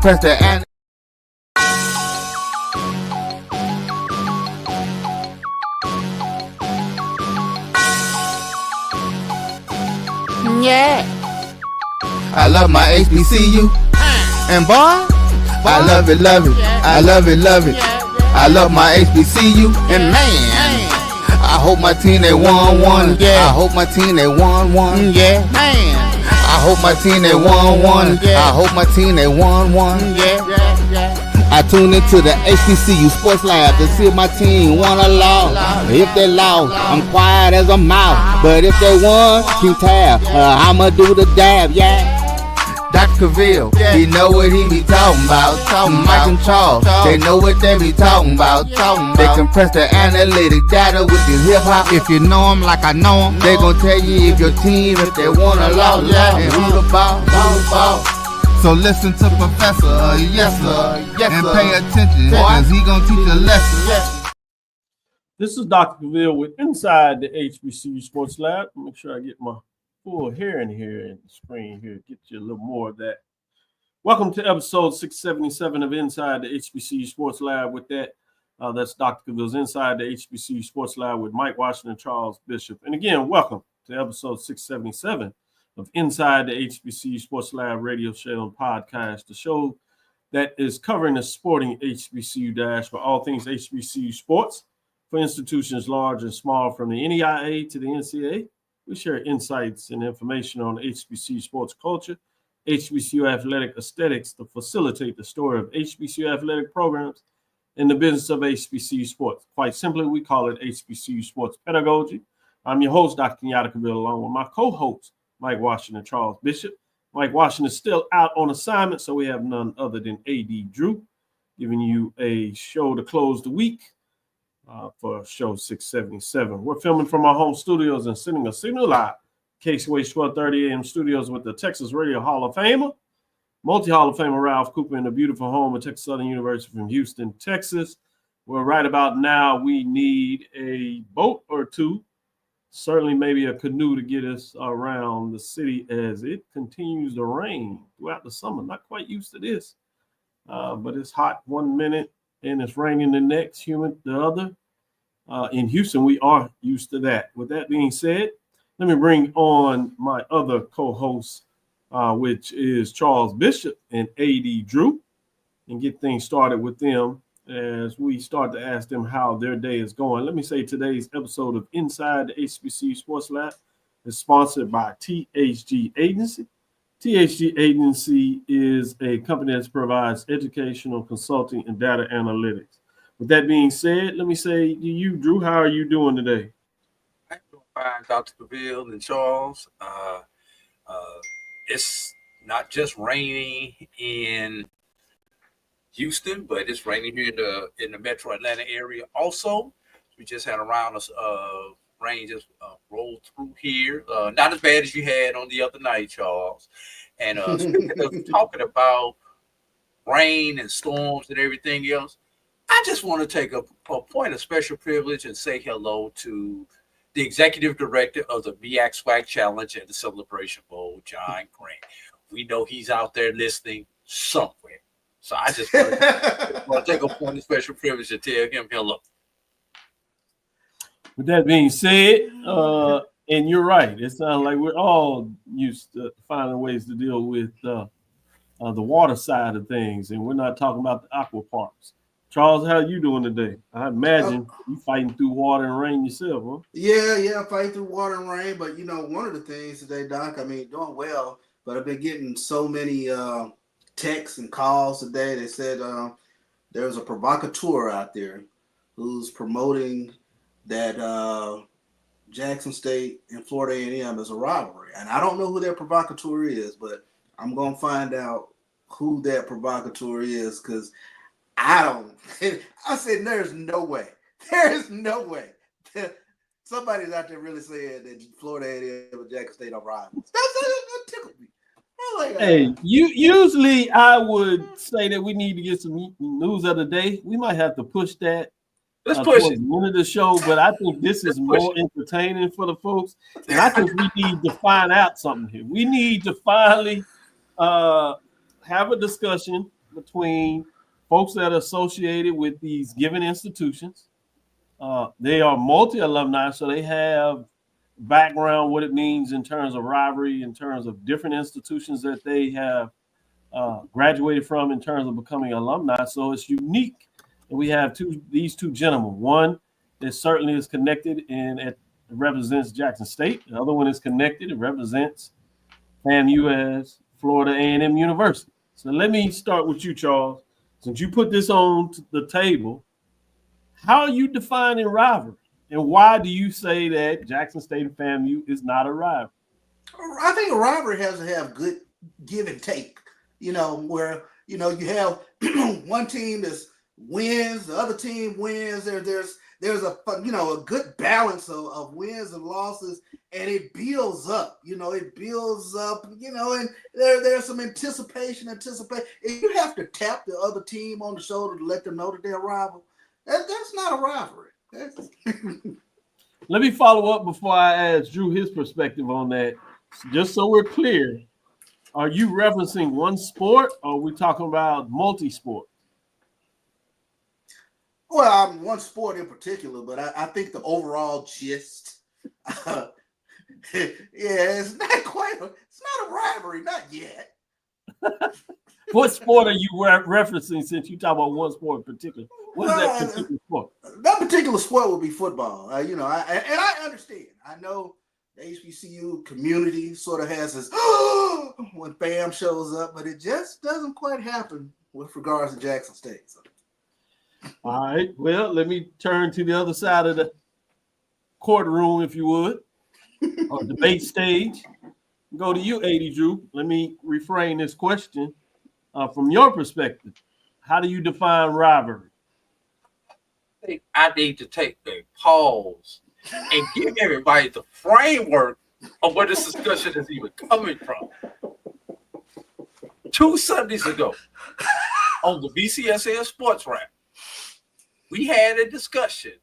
press the and. Yeah. I love my HBCU. And boy, I love it, love it. I love it, love it. I love my HBCU. And man, I hope my team they won one. Yeah. I hope my team they won one. Yeah. Man. I hope my team they won one. I hope my team they won one. Yeah. I tune into the HBCU Sports Lab to see if my team won or lost. If they lost, I'm quiet as a mouse. But if they won, keep tab. I'ma do the dab, yeah. Dr. Cavil, he know what he be talking about. Mike and Charles, they know what they be talking about. They compress the analytic data with the hip hop. If you know them like I know them, they gon' tell you if your team, if they won or lost, and who the ball. So listen to Professor, yes sir, and pay attention, cause he gon' teach a lesson. This is Dr. Cavil with Inside the HBCU Sports Lab. Make sure I get my full hair in here in the screen here, get you a little more of that. Welcome to episode 677 of Inside the HBCU Sports Lab. With that, that's Dr. Cavil's Inside the HBCU Sports Lab with Mike Washington, Charles Bishop. And again, welcome to episode 677 of Inside the HBCU Sports Lab radio show and podcast, the show that is covering the sporting HBCU dash for all things HBCU sports for institutions large and small, from the NEIA to the NCAA. We share insights and information on HBCU sports culture, HBCU athletic aesthetics to facilitate the story of HBCU athletic programs in the business of HBCU sports. Quite simply, we call it HBCU sports pedagogy. I'm your host, Dr. Kenyatta Cavil, along with my co-host, Mike Washington, Charles Bishop. Mike Washington is still out on assignment, so we have none other than A.D. Drew, giving you a show to close the week for show 677. We're filming from our home studios and sending a signal live, KCWH 1230 AM studios with the Texas Radio Hall of Famer, multi-Hall of Famer Ralph Cooper in the beautiful home of Texas Southern University from Houston, Texas. Well, right about now, we need a boat or two, certainly maybe a canoe, to get us around the city as it continues to rain throughout the summer. Not quite used to this, but it's hot one minute and it's raining the next, humid the other. In Houston, we are used to that. With that being said, let me bring on my other co-host, which is Charles Bishop and A.D. Drew, and get things started with them as we start to ask them how their day is going. Let me say today's episode of Inside the HBCU Sports Lab is sponsored by THG Agency. THG Agency is a company that provides educational consulting and data analytics. With that being said, let me say to you, Drew, how are you doing today? I'm doing fine, Dr. Cavil and Charles. It's not just raining in Houston, but it's raining here in the metro Atlanta area also. We just had a round of rain just rolled through here. Not as bad as you had on the other night, Charles. And speaking of talking about rain and storms and everything else, I just want to take a point of special privilege and say hello to the executive director of the MEAC Swag Challenge and the Celebration Bowl, John Grant. We know he's out there listening somewhere. So I just want to take a point of special privilege to tell him hello. With that being said, and you're right, it sounds like we're all used to finding ways to deal with the water side of things, and we're not talking about the aqua parks. Charles, how are you doing today? I imagine you fighting through water and rain yourself, huh? Yeah, fighting through water and rain. But, one of the things today, Doc, doing well, but I've been getting so many texts and calls today. They said there's a provocateur out there who's promoting that Jackson State and Florida A&M is a rivalry. And I don't know who that provocateur is, but I'm going to find out who that provocateur is, because I don't. I said there's no way. There is no way. Somebody's out there really saying that Florida A&M and Jackson State are rivals. That tickled me. Like, hey, usually I would say that we need to get some news of the day. We might have to push that. Let's push it. The end of the show, but I think this is more entertaining for the folks. And I think we need to find out something here. We need to finally have a discussion between folks that are associated with these given institutions. They are multi-alumni, so they have background, what it means in terms of rivalry, in terms of different institutions that they have graduated from in terms of becoming alumni. So it's unique. And we have these two gentlemen. One that certainly is connected and it represents Jackson State. The other one is connected. It represents FAMU as Florida A&M University. So let me start with you, Charles. Since you put this on the table, how are you defining rivalry? And why do you say that Jackson State and FAMU is not a rivalry? I think a rivalry has to have good give and take, where, you have one team that wins, the other team wins. There's a good balance of wins and losses, and it builds up, it builds up, and there's some anticipation. If you have to tap the other team on the shoulder to let them know that they're a rival, that's not a rivalry. Let me follow up before I ask Drew his perspective on that. Just so we're clear, are you referencing one sport or are we talking about multi-sport? Well, one sport in particular, but I think the overall gist, it's not a rivalry, not yet. What sport are you referencing since you talk about one sport in particular? What is that particular sport? That particular sport would be football. I understand. I know the HBCU community sort of has this when FAM shows up, but it just doesn't quite happen with regards to Jackson State. So. All right. Well, let me turn to the other side of the courtroom, if you would, or debate stage. Go to you, 80 Drew. Let me reframe this question from your perspective. How do you define rivalry? I think I need to take a pause and give everybody the framework of where this discussion is even coming from. 2 Sundays ago, on the BCSN Sports Wrap, we had a discussion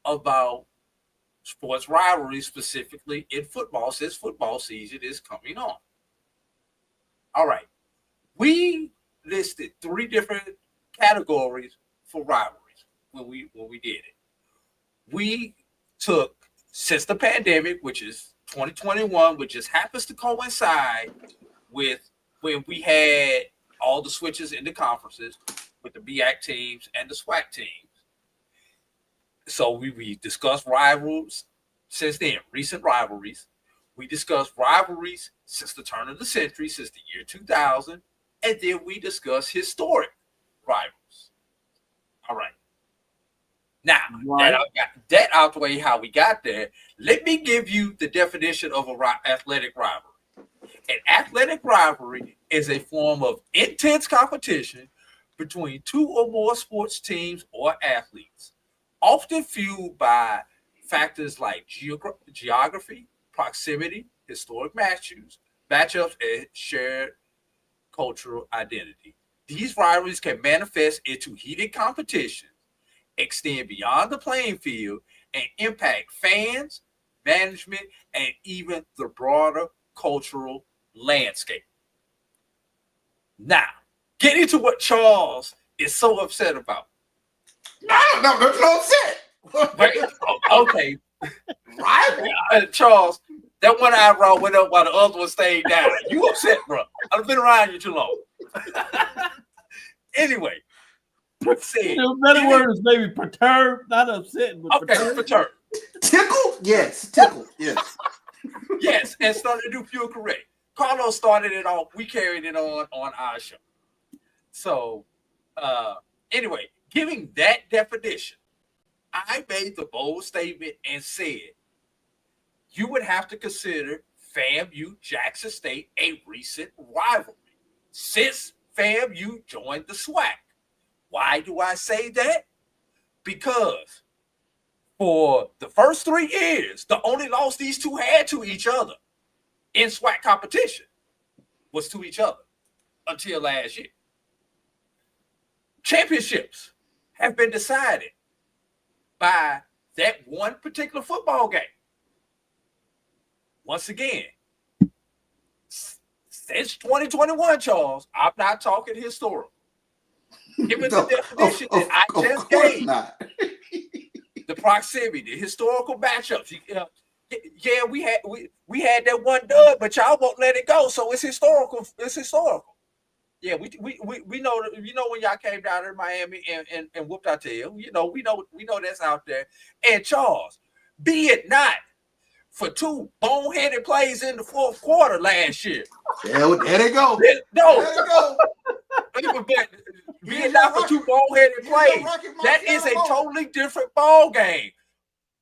about sports rivalries, specifically in football, since football season is coming on. All right. We listed 3 different categories for rivalries when we did it. We took, since the pandemic, which is 2021, which just happens to coincide with when we had all the switches in the conferences with the BAC teams and the SWAC teams. So we discussed rivalries since then, recent rivalries. We discussed rivalries since the turn of the century, since the year 2000, and then we discussed historic rivals. All right. Now, that out the way how we got there, let me give you the definition of an athletic rivalry. An athletic rivalry is a form of intense competition between 2 or more sports teams or athletes, often fueled by factors like geography, proximity, historic matchups, and shared cultural identity. These rivalries can manifest into heated competition, extend beyond the playing field, and impact fans, management, and even the broader cultural landscape. Now, get into what Charles is so upset about. No, there's no upset. Wait, okay. Right? Charles, that one eyebrow went up while the other one stayed down. You upset, bro. I've been around you too long. Anyway. Better word is maybe perturbed, not upset, but okay, perturbed. Tickled? Yes, tickled. Yes. Yes, and started to do pure correct. Carlos started it off. We carried it on our show. So, anyway, giving that definition, I made the bold statement and said you would have to consider FAMU Jackson State a recent rivalry since FAMU joined the SWAC. Why do I say that? Because for the first 3 years, the only loss these two had to each other in SWAC competition was to each other until last year. Championships have been decided by that one particular football game. Once again, since 2021, Charles, I'm not talking historical. Give it the definition that I just of course gave. not. The proximity, the historical matchups. Yeah, we had that one dub, but y'all won't let it go. So it's historical. It's historical. Yeah, we know when y'all came down to Miami and whooped our tail. We know that's out there. And Charles, be it not for two boneheaded plays in the fourth quarter last year. There they go. No. There they go. Be it not for two boneheaded plays. That is a totally different ball game.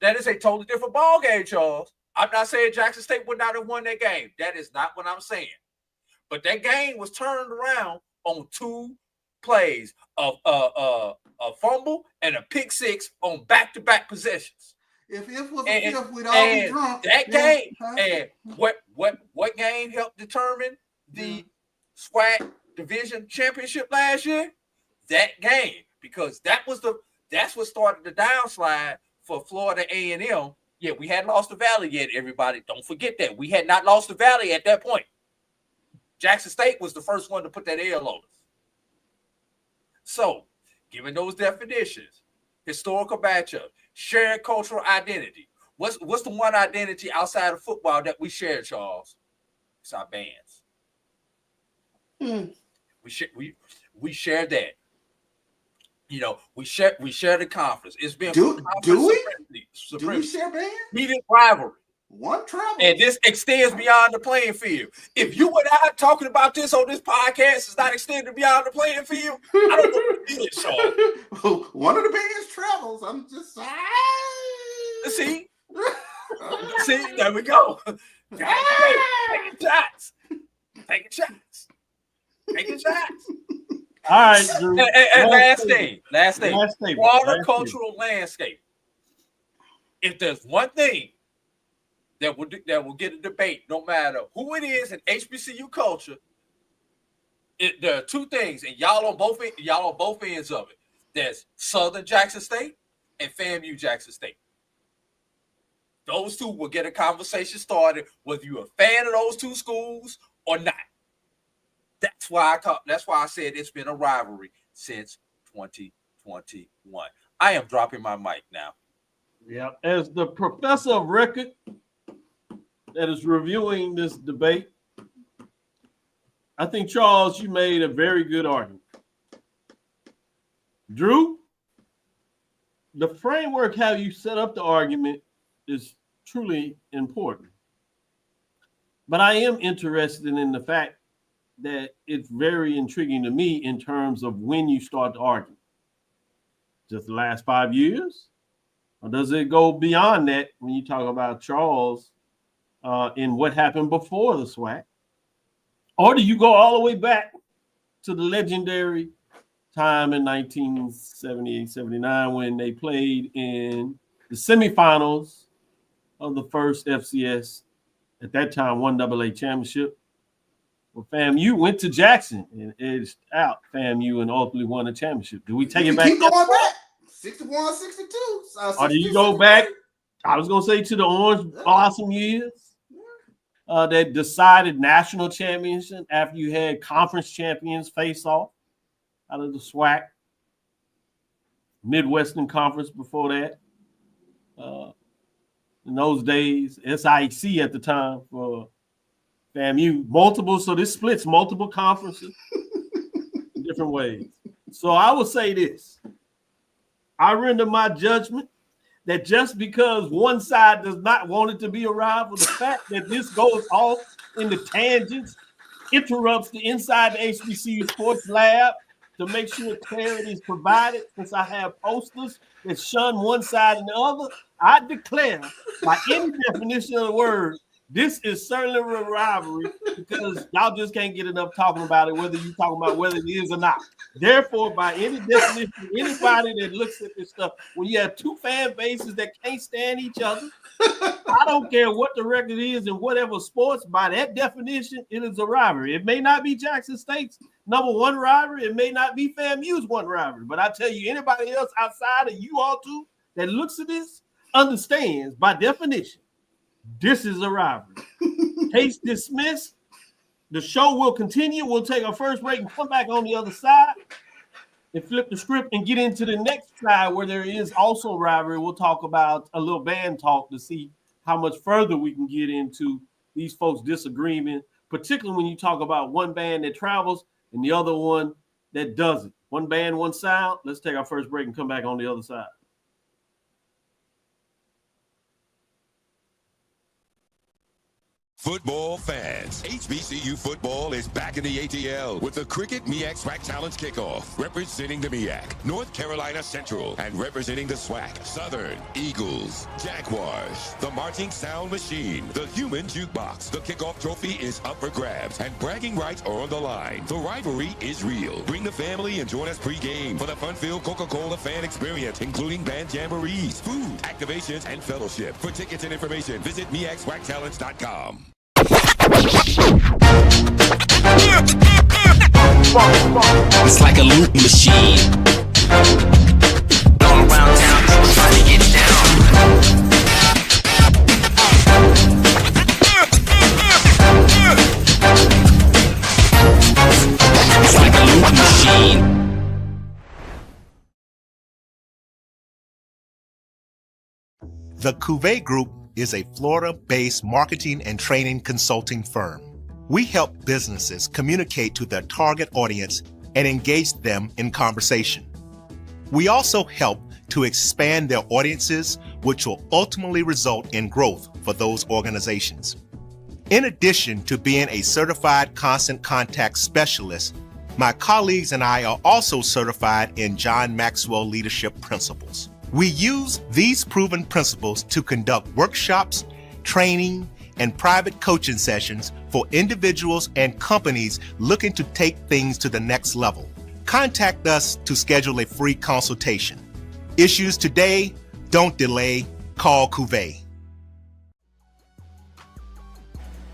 That is a totally different ball game, Charles. I'm not saying Jackson State would not have won that game. That is not what I'm saying. But that game was turned around on two plays of a fumble and a pick six on back-to-back possessions. If was a fifth, we'd all be drunk. That game, and what game helped determine the SWAC division championship last year? That game, because that's what started the downslide for Florida A&M. Yeah, we hadn't lost the Valley yet, everybody. Don't forget that. We had not lost the Valley at that point. Jackson State was the first one to put that L on us. So, given those definitions, historical matchup, shared cultural identity. What's the one identity outside of football that we share, Charles? It's our bands. We share that. We share the conference. It's been do we share bands? Heated rivalry. One travel. And this extends beyond the playing field. If you and I talking about this on this podcast is not extending beyond the playing field, I don't know what it is, Sean. One of the bands travels. I'm just See, there we go. Taking shots. All right, Drew. And last thing. Broader cultural landscape. If there's one thing that will get a debate, no matter who it is in HBCU culture, there are two things, and y'all on both ends of it. There's Southern Jackson State and FAMU Jackson State. Those two will get a conversation started, whether you're a fan of those two schools or not. That's why I said it's been a rivalry since 2021. I am dropping my mic now. Yeah, as the professor of record that is reviewing this debate, I think, Charles, you made a very good argument. Drew, the framework, how you set up the argument is truly important. But I am interested in the fact that it's very intriguing to me in terms of when you start to argue. Just the last 5 years? Or does it go beyond that when you talk about Charles in what happened before the SWAC? Or do you go all the way back to the legendary time in 1978-79 when they played in the semifinals of the first FCS, at that time, 1AA championship? Well, FAMU went to Jackson and edged out FAMU and ultimately won the championship. Do we take it back? Keep going back. 61, 62. Or do you go back? I was going to say to the Orange Blossom years that decided national championship after you had conference champions face off out of the SWAC, Midwestern Conference before that. In those days, SIC at the time for FAMU, multiple, so this splits multiple conferences in different ways. So I will say this. I render my judgment that just because one side does not want it to be a rival, the fact that this goes off into tangents, interrupts the inside the HBCU sports lab to make sure clarity is provided, since I have posters that shun one side and the other, I declare by any definition of the word, this is certainly a rivalry because y'all just can't get enough talking about it, whether you're talking about whether it is or not. Therefore, by any definition, anybody that looks at this stuff, when you have two fan bases that can't stand each other, I don't care what the record is in whatever sports, by that definition, it is a rivalry. It may not be Jackson State's number one rivalry. It may not be FAMU's one rivalry. But I tell you, anybody else outside of you all two that looks at this understands, by definition, this is a rivalry. Case dismissed. The show will continue. We'll take our first break and come back on the other side. and flip the script and get into the next side where there is also rivalry. We'll talk about a little band talk to see how much further we can get into these folks' disagreement, particularly when you talk about one band that travels and the other one that doesn't. One band, one sound. Let's take our first break and come back on the other side. Football fans, HBCU football is back in the ATL with the Cricket MEAC SWAC Challenge Kickoff. Representing the MEAC, North Carolina Central, and representing the SWAC, Southern Eagles, Jaguars, the Marching Sound Machine, the Human Jukebox. The kickoff trophy is up for grabs, and bragging rights are on the line. The rivalry is real. Bring the family and join us pre-game for the fun-filled Coca-Cola fan experience, including band jamborees, food, activations, and fellowship. For tickets and information, visit MEACSWACChallenge.com. It's like a loop machine. All around town, people trying to get down. It's like a loop machine. The Cavil Group is a Florida-based marketing and training consulting firm. We help businesses communicate to their target audience and engage them in conversation. We also help to expand their audiences, which will ultimately result in growth for those organizations. In addition to being a certified constant contact specialist, my colleagues and I are also certified in John Maxwell Leadership Principles. We use these proven principles to conduct workshops, training, and private coaching sessions for individuals and companies looking to take things to the next level. Contact us to schedule a free consultation. Issues today, don't delay, call Cavil.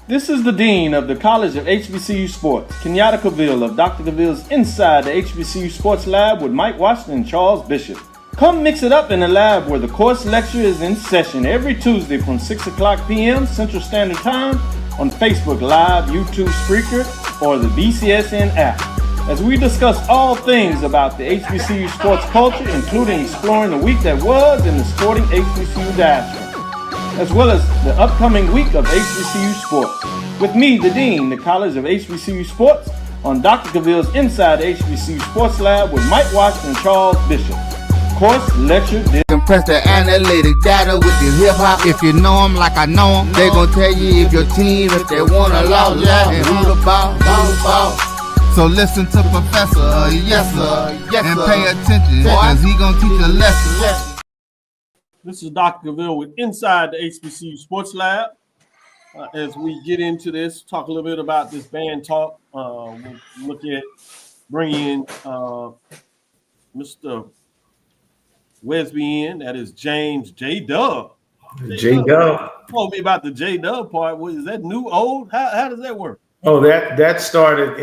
This is the Dean of the College of HBCU Sports, Kenyatta Cavil of Dr. Cavil's Inside the HBCU Sports Lab with Mike Washington and Charles Bishop. Come mix it up in the lab where the course lecture is in session every Tuesday from 6 o'clock p.m. Central Standard Time on Facebook Live, YouTube Spreaker, or the BCSN app, as we discuss all things about the HBCU sports culture, including exploring the week that was in the sporting HBCU diaspora, as well as the upcoming week of HBCU sports. With me, the Dean, the College of HBCU Sports, on Dr. Cavil's Inside the HBCU Sports Lab with Mike Washington and Charles Bishop. Course, lecture, Compress the analytic data with the hip hop. If you know them like I know them, they gon' tell you if your team, if they wanna lose, and who the ball. So listen to Professor, yes sir, and pay attention, cause he gon' teach a lesson. This is Dr. Cavil with Inside the HBCU Sports Lab. As we get into this, talk a little bit about this band talk. We'll look at bringing Mr. Wesby in. That is James J. Dub. J. Dub told me about the J. Dub part. Is that new, old? How does that work? Oh, that started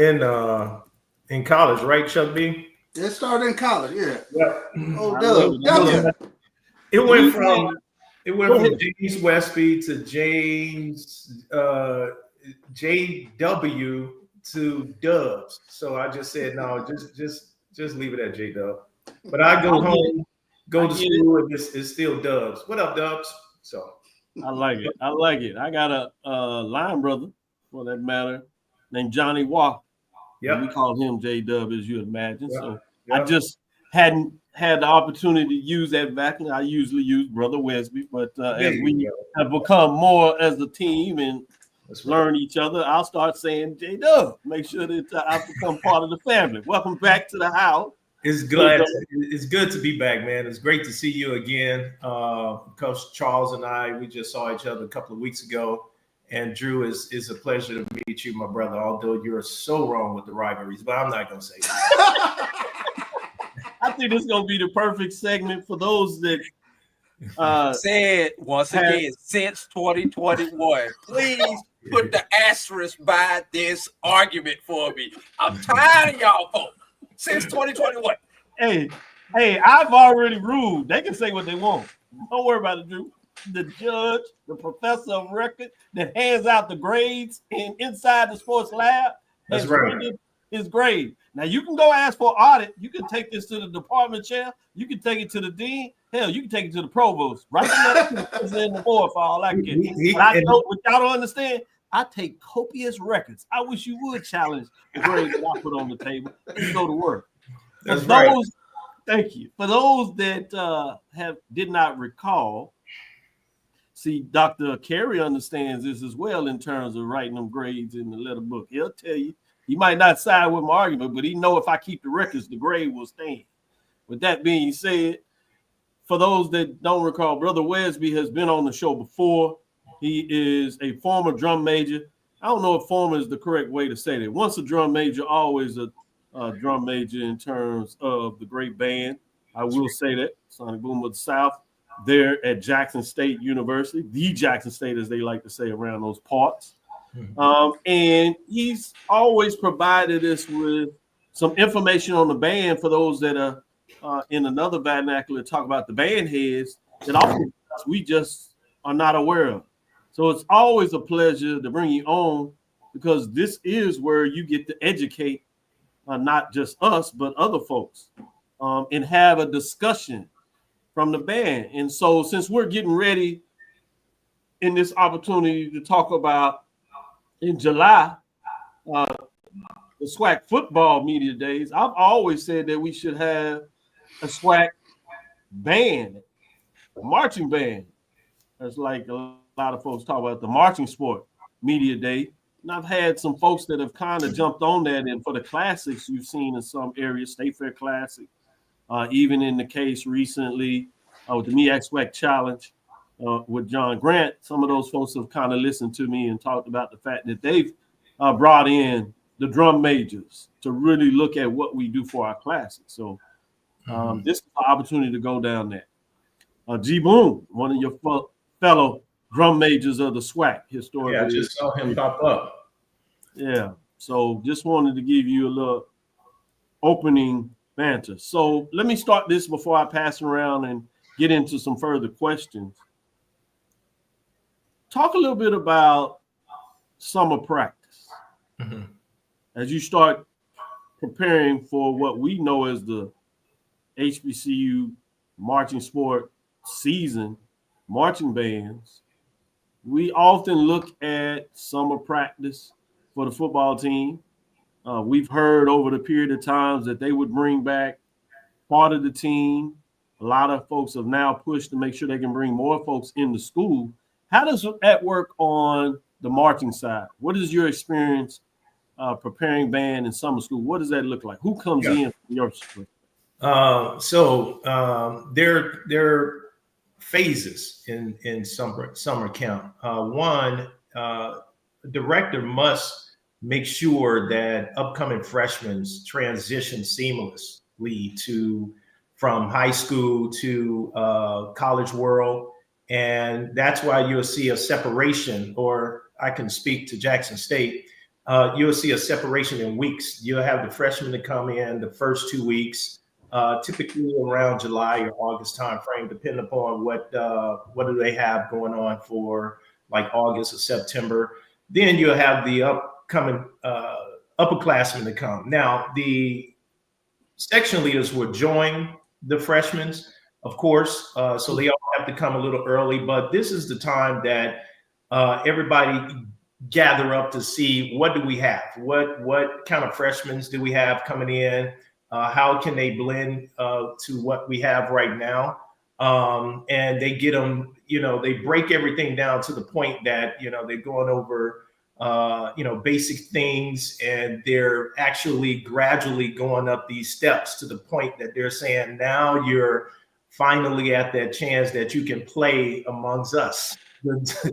in college, right, Chuck B? It started in college, yeah. Yeah. Oh, Dub. It went from James Westby to James J.W. to Dubs. So I just said no, just leave it at J. Dub. But I go home, go to school, and it's still Dubs. What up, Dubs? So I like it. I got a line brother, for that matter, named Johnny Walker. Yeah, we call him J Dub, as you'd imagine. Yep. So I just hadn't had the opportunity to use that vacuum. I usually use Brother Wesby, but as we have become more as a team and learn each other, I'll start saying J Dub. Make sure that I become part of the family. Welcome back to the house. It's good to be back, man. It's great to see you again. Coach Charles and I, we just saw each other a couple of weeks ago. And Drew, is a pleasure to meet you, my brother, although you're so wrong with the rivalries, but I'm not going to say that. I think this is going to be the perfect segment for those that said once again, since 2021, please put the asterisk by this argument for me. I'm tired of y'all folks. Since 2021. Hey, I've already ruled. They can say what they want. Don't worry about it, Drew. The judge, the professor of record that hands out the grades inside the sports lab, That's has right. his grade. Now you can go ask for audit. You can take this to the department chair. You can take it to the dean. Hell, you can take it to the provost. Right to the president and the board for all I can get. But I know what y'all don't understand. I take copious records. I wish you would challenge the grade that I put on the table. You go to work. That's right. Thank you. For those that did not recall, see, Dr. Carey understands this as well in terms of writing them grades in the letter book. He'll tell you. He might not side with my argument, but he know if I keep the records, the grade will stand. With that being said, for those that don't recall, Brother Wesby has been on the show before. He is a former drum major. I don't know if former is the correct way to say that. Once a drum major, always a drum major in terms of the great band. I will say that. Sonic Boom of the South there at Jackson State University, the Jackson State, as they like to say around those parts. And he's always provided us with some information on the band for those that are in another vernacular talk about the band heads that often we just are not aware of. So it's always a pleasure to bring you on because this is where you get to educate not just us, but other folks and have a discussion from the band. And so since we're getting ready in this opportunity to talk about in July, the SWAC football media days, I've always said that we should have a SWAC band, a marching band. That's like a lot of folks talk about the marching sport media day. And I've had some folks that have kind of jumped on that. And for the classics you've seen in some areas, State Fair Classic, even in the case recently with the MEAC SWAC Challenge, with John Grant, some of those folks have kind of listened to me and talked about the fact that they've brought in the drum majors to really look at what we do for our classics. So this is an opportunity to go down there. G Boom, one of your fellow drum majors of the SWAC historically. Yeah, I just saw him pop up. Yeah, so just wanted to give you a little opening banter. So let me start this before I pass it around and get into some further questions. Talk a little bit about summer practice as you start preparing for what we know as the HBCU marching sport season, marching bands. We often look at summer practice for the football team. We've heard over the period of times that they would bring back part of the team. A lot of folks have now pushed to make sure they can bring more folks into school. How does that work on the marching side? What is your experience preparing band in summer school? What does that look like? Who comes in from your school? There are phases in summer camp. One, director must make sure that upcoming freshmen transition seamlessly from high school to college world. And that's why you'll see a separation, or I can speak to Jackson State. You'll see a separation in weeks. You'll have the freshmen to come in the first 2 weeks, typically around July or August timeframe, depending upon what do they have going on for like August or September. Then you'll have the upcoming upperclassmen to come. Now, the section leaders will join the freshmen, of course, so they all have to come a little early, but this is the time that everybody gather up to see what do we have, what kind of freshmen do we have coming in, how can they blend to what we have right now, and they get them, they break everything down to the point that they're going over basic things, and they're actually gradually going up these steps to the point that they're saying now you're finally at that chance that you can play amongst us, amongst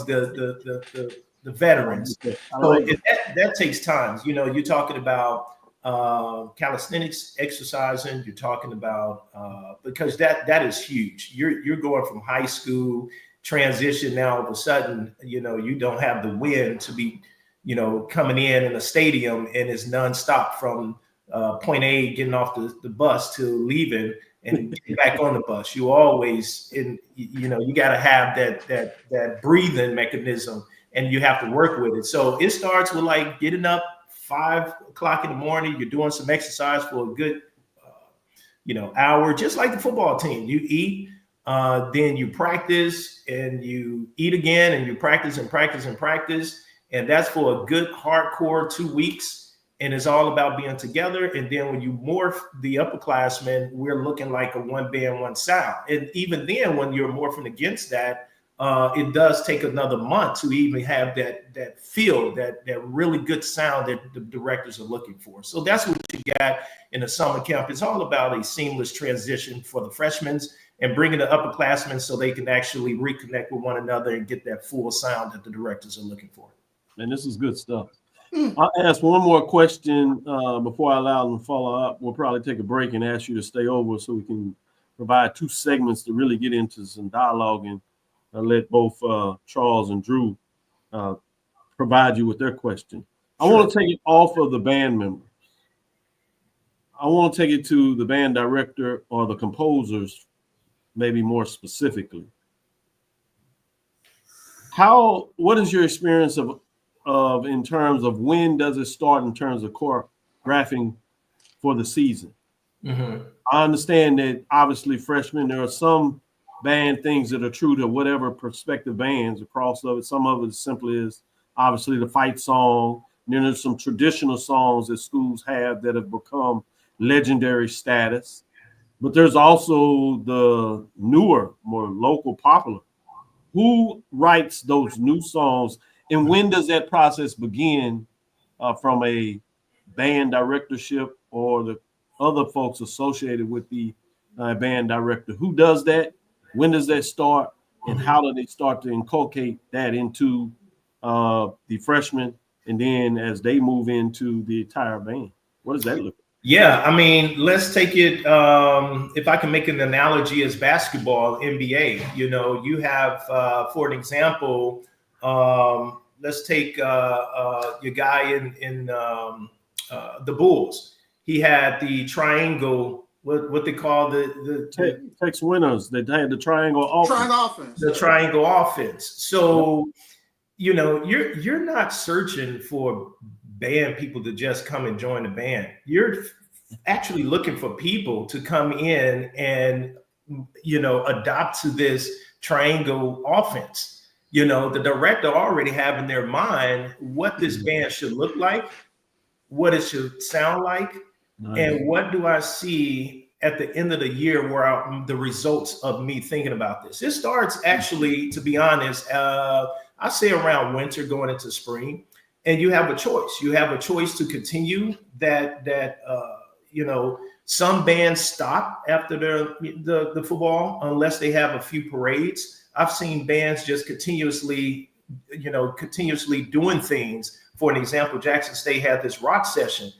the veterans. So that takes time. You're talking about calisthenics exercising. You're talking about because that is huge. You're going from high school transition now. All of a sudden, you don't have the wind to be, coming in a stadium and it's nonstop from point A, getting off the bus to leaving and getting back on the bus. You always you got to have that breathing mechanism, and you have to work with it. So it starts with like getting up 5 o'clock in the morning. You're doing some exercise for a good, hour, just like the football team. You eat, then you practice, and you eat again, and you practice and practice and practice. And that's for a good hardcore 2 weeks. And it's all about being together. And then when you morph the upperclassmen, we're looking like a one band, one sound. And even then, when you're morphing against that, it does take another month to even have that feel, that really good sound that the directors are looking for. So that's what you got in the summer camp. It's all about a seamless transition for the freshmen and bringing the upperclassmen so they can actually reconnect with one another and get that full sound that the directors are looking for. And this is good stuff. I'll ask one more question before I allow them to follow up. We'll probably take a break and ask you to stay over so we can provide 2 segments to really get into some dialogue and let both Charles and Drew provide you with their question. Sure. I want to take it off of the band members. I want to take it to the band director or the composers, maybe more specifically. What is your experience of in terms of when does it start in terms of choreographing for the season? Mm-hmm. I understand that obviously freshmen, there are some band things that are true to whatever prospective bands across of it. Some of it simply is obviously the fight song. And then there's some traditional songs that schools have that have become legendary status. But there's also the newer, more local popular. Who writes those new songs? And when does that process begin from a band directorship or the other folks associated with the band director? Who does that? When does that start? And how do they start to inculcate that into the freshmen? And then as they move into the entire band, what does that look like? Yeah, I mean, let's take it, if I can make an analogy as basketball, NBA, you have, for an example, let's take your guy in the Bulls. He had the triangle, what they call the Tex Winners. They had the triangle offense. The triangle offense. So, you're not searching for band people to just come and join the band. You're actually looking for people to come in and, adopt to this triangle offense. The director already have in their mind what this band should look like, what it should sound like, and what do I see at the end of the year where the results of me thinking about this. It starts actually, to be honest, I say around winter going into spring. And you have a choice. You have a choice to continue that some bands stop after the football unless they have a few parades. I've seen bands just continuously doing things. For an example, Jackson State had this rock session.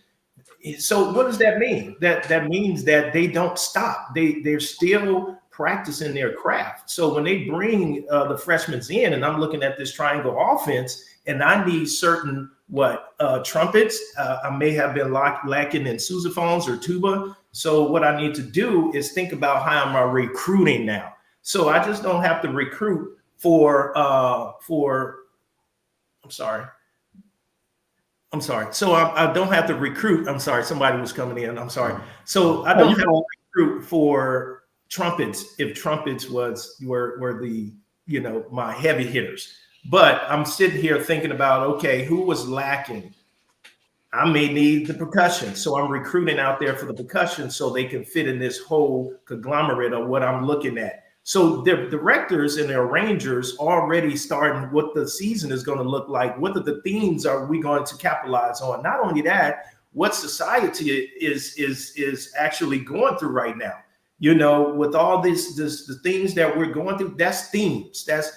So what does that mean? That means that they don't stop. They're still practicing their craft. So when they bring the freshmen in, and I'm looking at this triangle offense, and I need certain trumpets. I may have been lacking in sousaphones or tuba. So what I need to do is think about how am I recruiting now. So I just don't have to recruit for. I'm sorry. So I don't have to recruit. I'm sorry. Somebody was coming in. I'm sorry. So I don't have to recruit for trumpets if trumpets were the my heavy hitters. But I'm sitting here thinking about, okay, who was lacking? I may need the percussion. So I'm recruiting out there for the percussion so they can fit in this whole conglomerate of what I'm looking at. So the directors and the arrangers already starting what the season is going to look like. What are the themes are we going to capitalize on? Not only that, what society is actually going through right now. With all the things that we're going through, that's themes. That's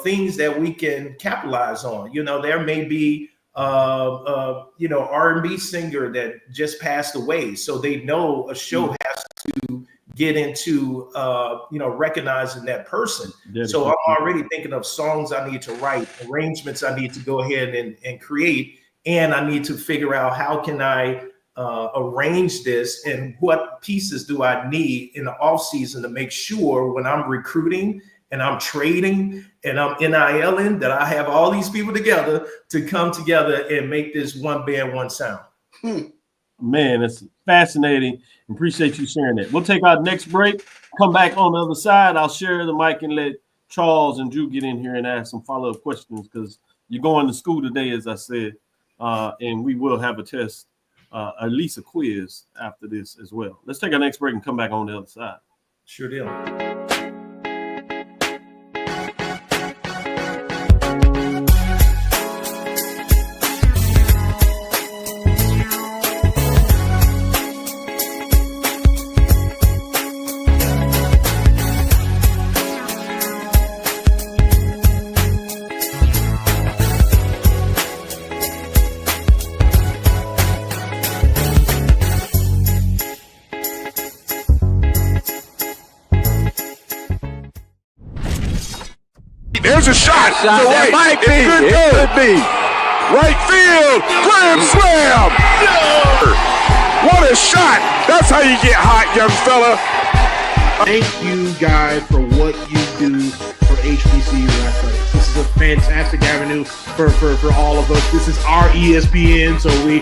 things that we can capitalize on. There may be, R&B singer that just passed away. So they know a show has to get into, recognizing that person. So I'm already thinking of songs I need to write, arrangements I need to go ahead and create. And I need to figure out how can I arrange this and what pieces do I need in the off season to make sure when I'm recruiting and I'm trading and I'm NILing, that I have all these people together to come together and make this one band, one sound. Man, it's fascinating. Appreciate you sharing that. We'll take our next break. Come back on the other side. I'll share the mic and let Charles and Drew get in here and ask some follow-up questions, because you're going to school today, as I said, and we will have a test, at least a quiz after this as well. Let's take our next break and come back on the other side. Sure deal. There's a shot. Shot to that right. might be. It could be. Right field. Grand slam. What a shot. That's how you get hot, young fella. Thank you guys for what you do for HBCU athletics. This is a fantastic avenue for all of us. This is our ESPN, so we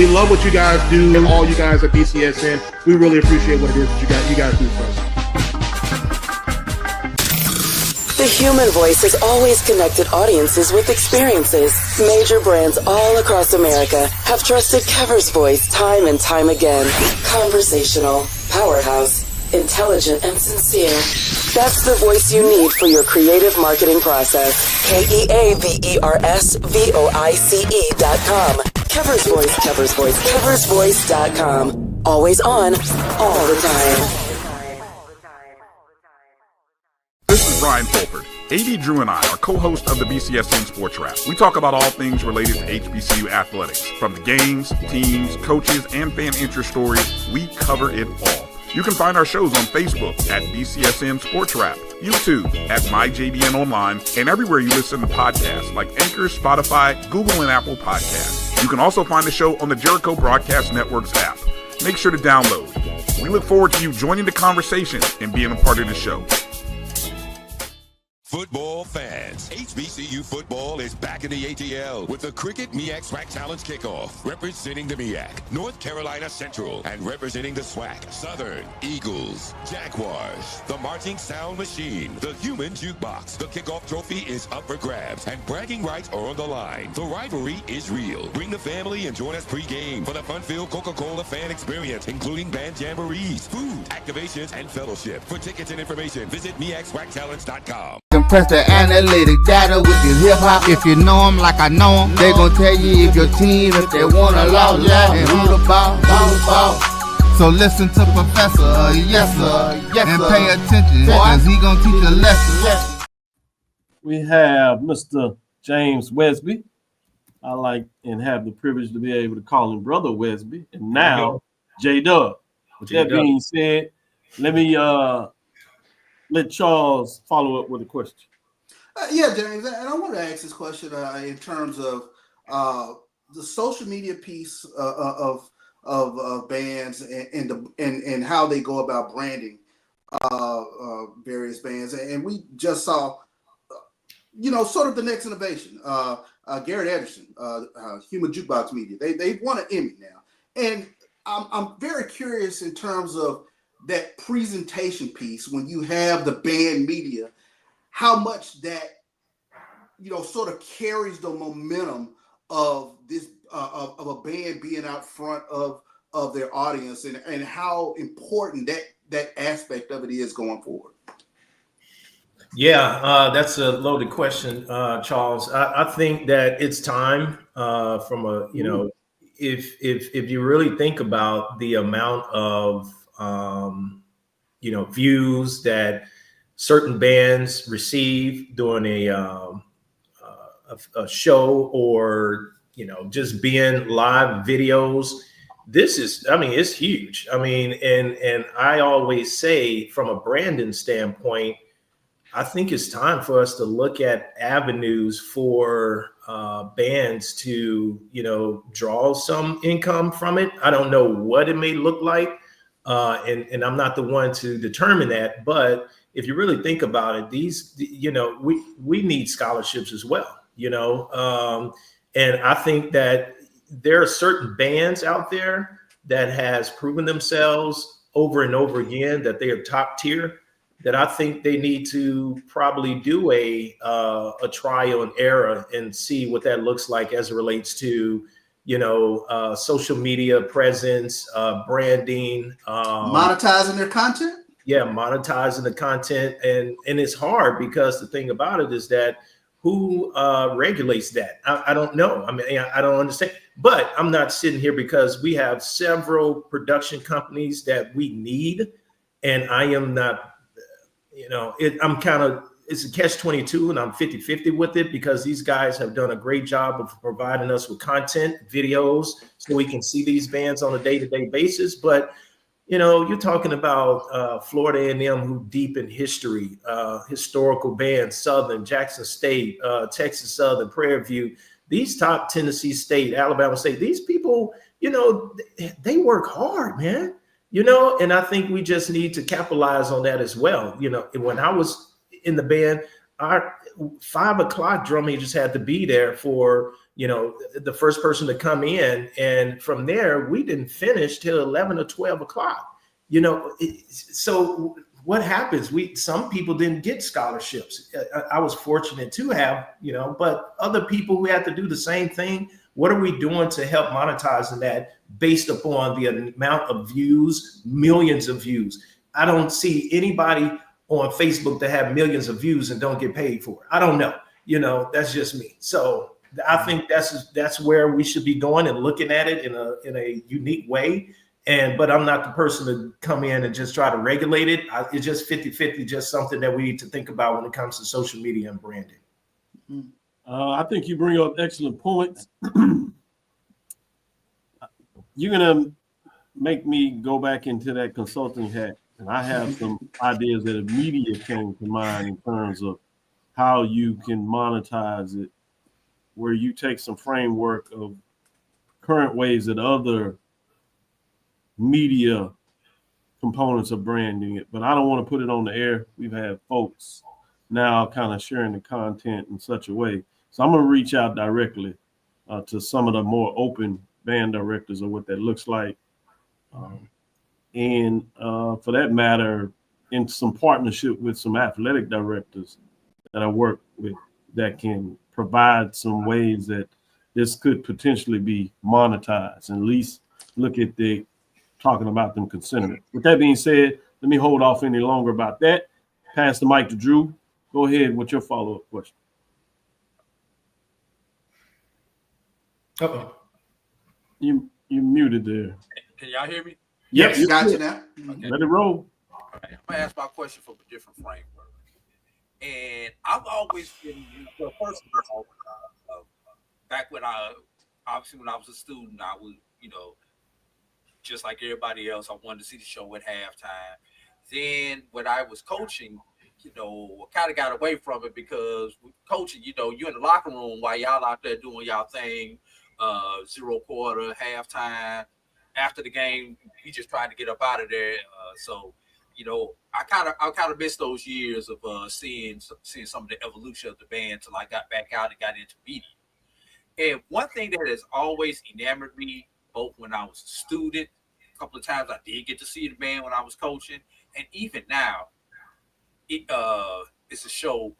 love what you guys do, and all you guys at BCSN. We really appreciate what it is that you guys do for us. The human voice has always connected audiences with experiences. Major brands all across America have trusted Kever's voice time and time again. Conversational, powerhouse, intelligent, and sincere. That's the voice you need for your creative marketing process. KEAVERSVOICE.com. Kever's Voice, Kever's Voice, KeversVoice.com. Always on, all the time. This is Brian Fulford. AD Drew and I are co-hosts of the BCSN Sports Wrap. We talk about all things related to HBCU athletics. From the games, teams, coaches, and fan interest stories, we cover it all. You can find our shows on Facebook at BCSN Sports Wrap, YouTube at MyJBN Online, and everywhere you listen to podcasts like Anchor, Spotify, Google, and Apple Podcasts. You can also find the show on the Jericho Broadcast Network's app. Make sure to download. We look forward to you joining the conversation and being a part of the show. Football fans, HBCU football is back in the ATL with the Cricket MEAC SWAC Challenge Kickoff. Representing the MEAC, North Carolina Central, and representing the SWAC, Southern, Eagles, Jaguars, the Marching Sound Machine, the Human Jukebox. The kickoff trophy is up for grabs, and bragging rights are on the line. The rivalry is real. Bring the family and join us pre-game for the fun-filled Coca-Cola fan experience, including band jamborees, food, activations, and fellowship. For tickets and information, visit MEACSWACchallenge.com. Compress the analytic data with your hip-hop. If you know them like I know them, they gon' tell you if your team, if they wanna lose, and who the ball. So listen to Professor, yes sir, and pay attention, cause he gon' teach a lesson. We have Mr. James Wesby. I like and have the privilege to be able to call him Brother Wesby. And now, J-Dub. With that being said, let me let Charles follow up with a question. Yeah, James, and I want to ask this question in terms of the social media piece of bands and how they go about branding various bands. And we just saw, sort of the next innovation. Garrett Anderson, Human Jukebox Media. They've won an Emmy now, and I'm very curious in terms of that presentation piece when you have the band media, how much that sort of carries the momentum of this of a band being out front of their audience, and how important that aspect of it is going forward. Yeah, that's a loaded question, Charles. I think that it's time from a if you really think about the amount of views that certain bands receive during a show, or just being live videos. This is, it's huge. And I always say, from a branding standpoint, I think it's time for us to look at avenues for bands to draw some income from it. I don't know what it may look like. And I'm not the one to determine that, but if you really think about it, these, we need scholarships as well, and I think that there are certain bands out there that has proven themselves over and over again that they are top tier, that I think they need to probably do a trial and error and see what that looks like as it relates to, social media presence, branding, monetizing their content. Yeah, monetizing the content, and it's hard because the thing about it is that who regulates that? I don't know. I mean, I don't understand. But I'm not sitting here because we have several production companies that we need, and I am not. It's a catch-22, and I'm 50-50 with it because these guys have done a great job of providing us with content, videos, so we can see these bands on a day-to-day basis. But you're talking about Florida A&M, who deep in history, historical bands, Southern, Jackson State, Texas Southern, Prairie View, these top Tennessee State, Alabama State, these people, they work hard, man. And I think we just need to capitalize on that as well. When I was in the band, our 5 o'clock drumming just had to be there for, the first person to come in. And from there, we didn't finish till 11 or 12 o'clock, so what happens? Some people didn't get scholarships. I was fortunate to have, but other people who had to do the same thing, what are we doing to help monetizing that based upon the amount of views, millions of views? I don't see anybody on Facebook that have millions of views and don't get paid for it. I don't know. That's just me. So I think that's where we should be going and looking at it in a unique way. But I'm not the person to come in and just try to regulate it. It's just 50-50, just something that we need to think about when it comes to social media and branding. I think you bring up excellent points. You're going to make me go back into that consulting hat. And I have some ideas that immediately came to mind in terms of how you can monetize it, where you take some framework of current ways that other media components of branding it. But I don't want to put it on the air. We've had folks now kind of sharing the content in such a way. So I'm going to reach out directly to some of the more open band directors of what that looks like. And for that matter, in some partnership with some athletic directors that I work with that can provide some ways that this could potentially be monetized, and at least look at the talking about them considering it. With that being said, let me hold off any longer about that. Pass the mic to Drew. Go ahead with your follow-up question. Uh-oh. You muted there. Can y'all hear me? Yes, got you now. Okay. Let it roll. All right. I'm gonna ask my question from a different framework. And I've always been, well, first of all, back when I was a student, I would, just like everybody else, I wanted to see the show at halftime. Then when I was coaching, kind of got away from it because with coaching, you're in the locker room while y'all out there doing y'all thing, 0 quarter, halftime. After the game, we just tried to get up out of there. I kind of missed those years of seeing some of the evolution of the band till I got back out and got into media. And one thing that has always enamored me, both when I was a student, a couple of times I did get to see the band when I was coaching, and even now, it's a show,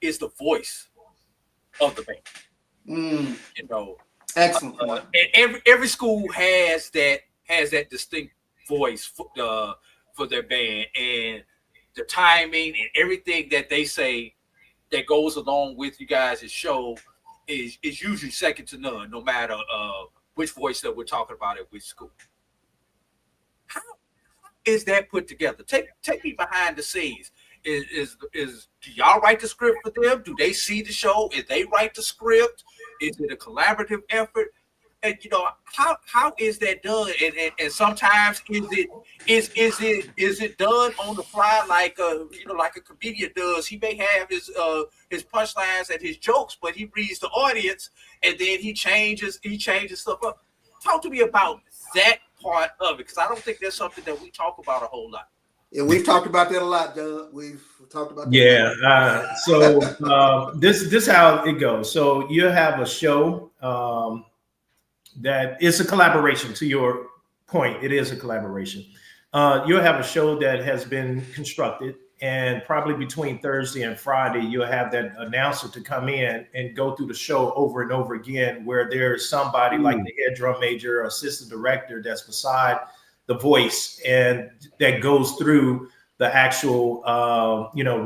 it's the voice of the band. Excellent. And every school has that distinct voice for their band, and the timing and everything that they say that goes along with you guys' show is usually second to none, no matter which voice that we're talking about at which school. How is that put together? Take me behind the scenes. Do y'all write the script for them? Do they see the show? If they write the script, is it a collaborative effort? And how is that done? And sometimes is it done on the fly like a comedian does? He may have his punchlines and his jokes, but he reads the audience and then he changes stuff up. Talk to me about that part of it, because I don't think that's something that we talk about a whole lot. Yeah, we've talked about that a lot, Doug. We've talked about that. Yeah. This how it goes. So you have a show that is a collaboration. To your point, it is a collaboration. You'll have a show that has been constructed, and probably between Thursday and Friday, you'll have that announcer to come in and go through the show over and over again, where there's somebody like the head drum major or assistant director that's beside the voice and that goes through the actual,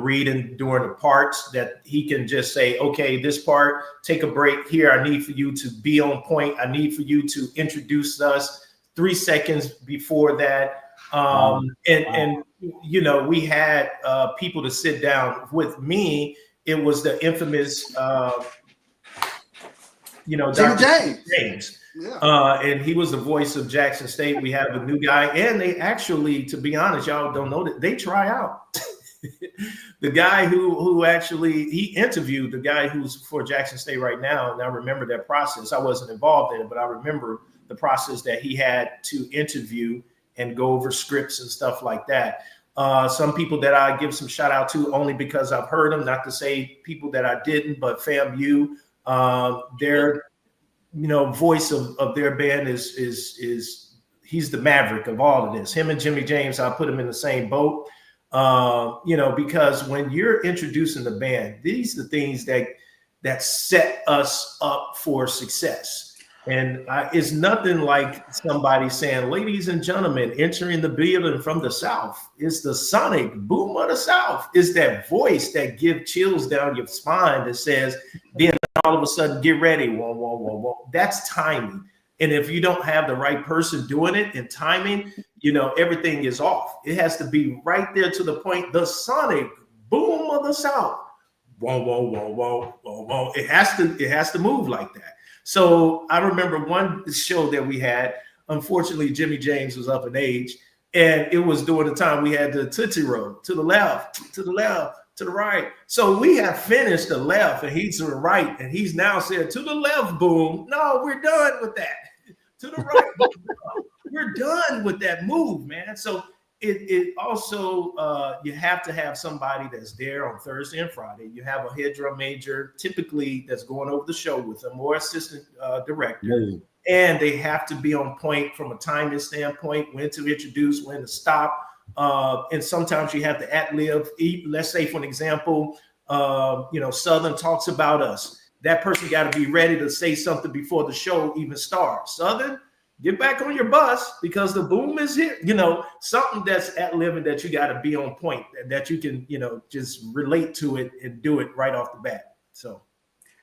reading during the parts, that he can just say, okay, this part, take a break here. I need for you to be on point. I need for you to introduce us 3 seconds before that. We had people to sit down with me. It was the infamous, Dr. James. Yeah. And he was the voice of Jackson State. We have a new guy, and they actually, to be honest, y'all don't know that they try out. The guy who actually, he interviewed the guy who's for Jackson State right now, and I remember that process. I wasn't involved in it, but I remember the process that he had to interview and go over scripts and stuff like that. Some people that I give some shout out to only because I've heard them, not to say people that I didn't, but FAMU, their voice of their band is he's the maverick of all of this. Him and Jimmy James, I'll put him in the same boat. Because when you're introducing the band, these are the things that set us up for success. And it's nothing like somebody saying, ladies and gentlemen, entering the building from the South. It's the sonic boom of the South. It's that voice that gives chills down your spine that says, then all of a sudden, get ready. Whoa, whoa, whoa, whoa. That's timing. And if you don't have the right person doing it in timing, everything is off. It has to be right there to the point. The sonic boom of the South. Whoa, whoa, whoa, whoa, whoa, whoa. It has to move like that. So I remember one show that we had. Unfortunately, Jimmy James was up in age, and it was during the time we had the Tootsie Roll to the left, to the left, to the right. So we have finished the left, and he's to the right, and he's now said to the left, boom. No, we're done with that. To the right, boom. We're done with that move, man. So it also, you have to have somebody that's there on Thursday and Friday. You have a head drum major, typically, that's going over the show with them, or assistant director. And they have to be on point from a timing standpoint, when to introduce, when to stop. And sometimes you have to ad-lib. Let's say, for an example, Southern talks about us. That person got to be ready to say something before the show even starts. Southern, get back on your bus because the boom is here. Something that's ad-libbing that you got to be on point, that you can, just relate to it and do it right off the bat. So,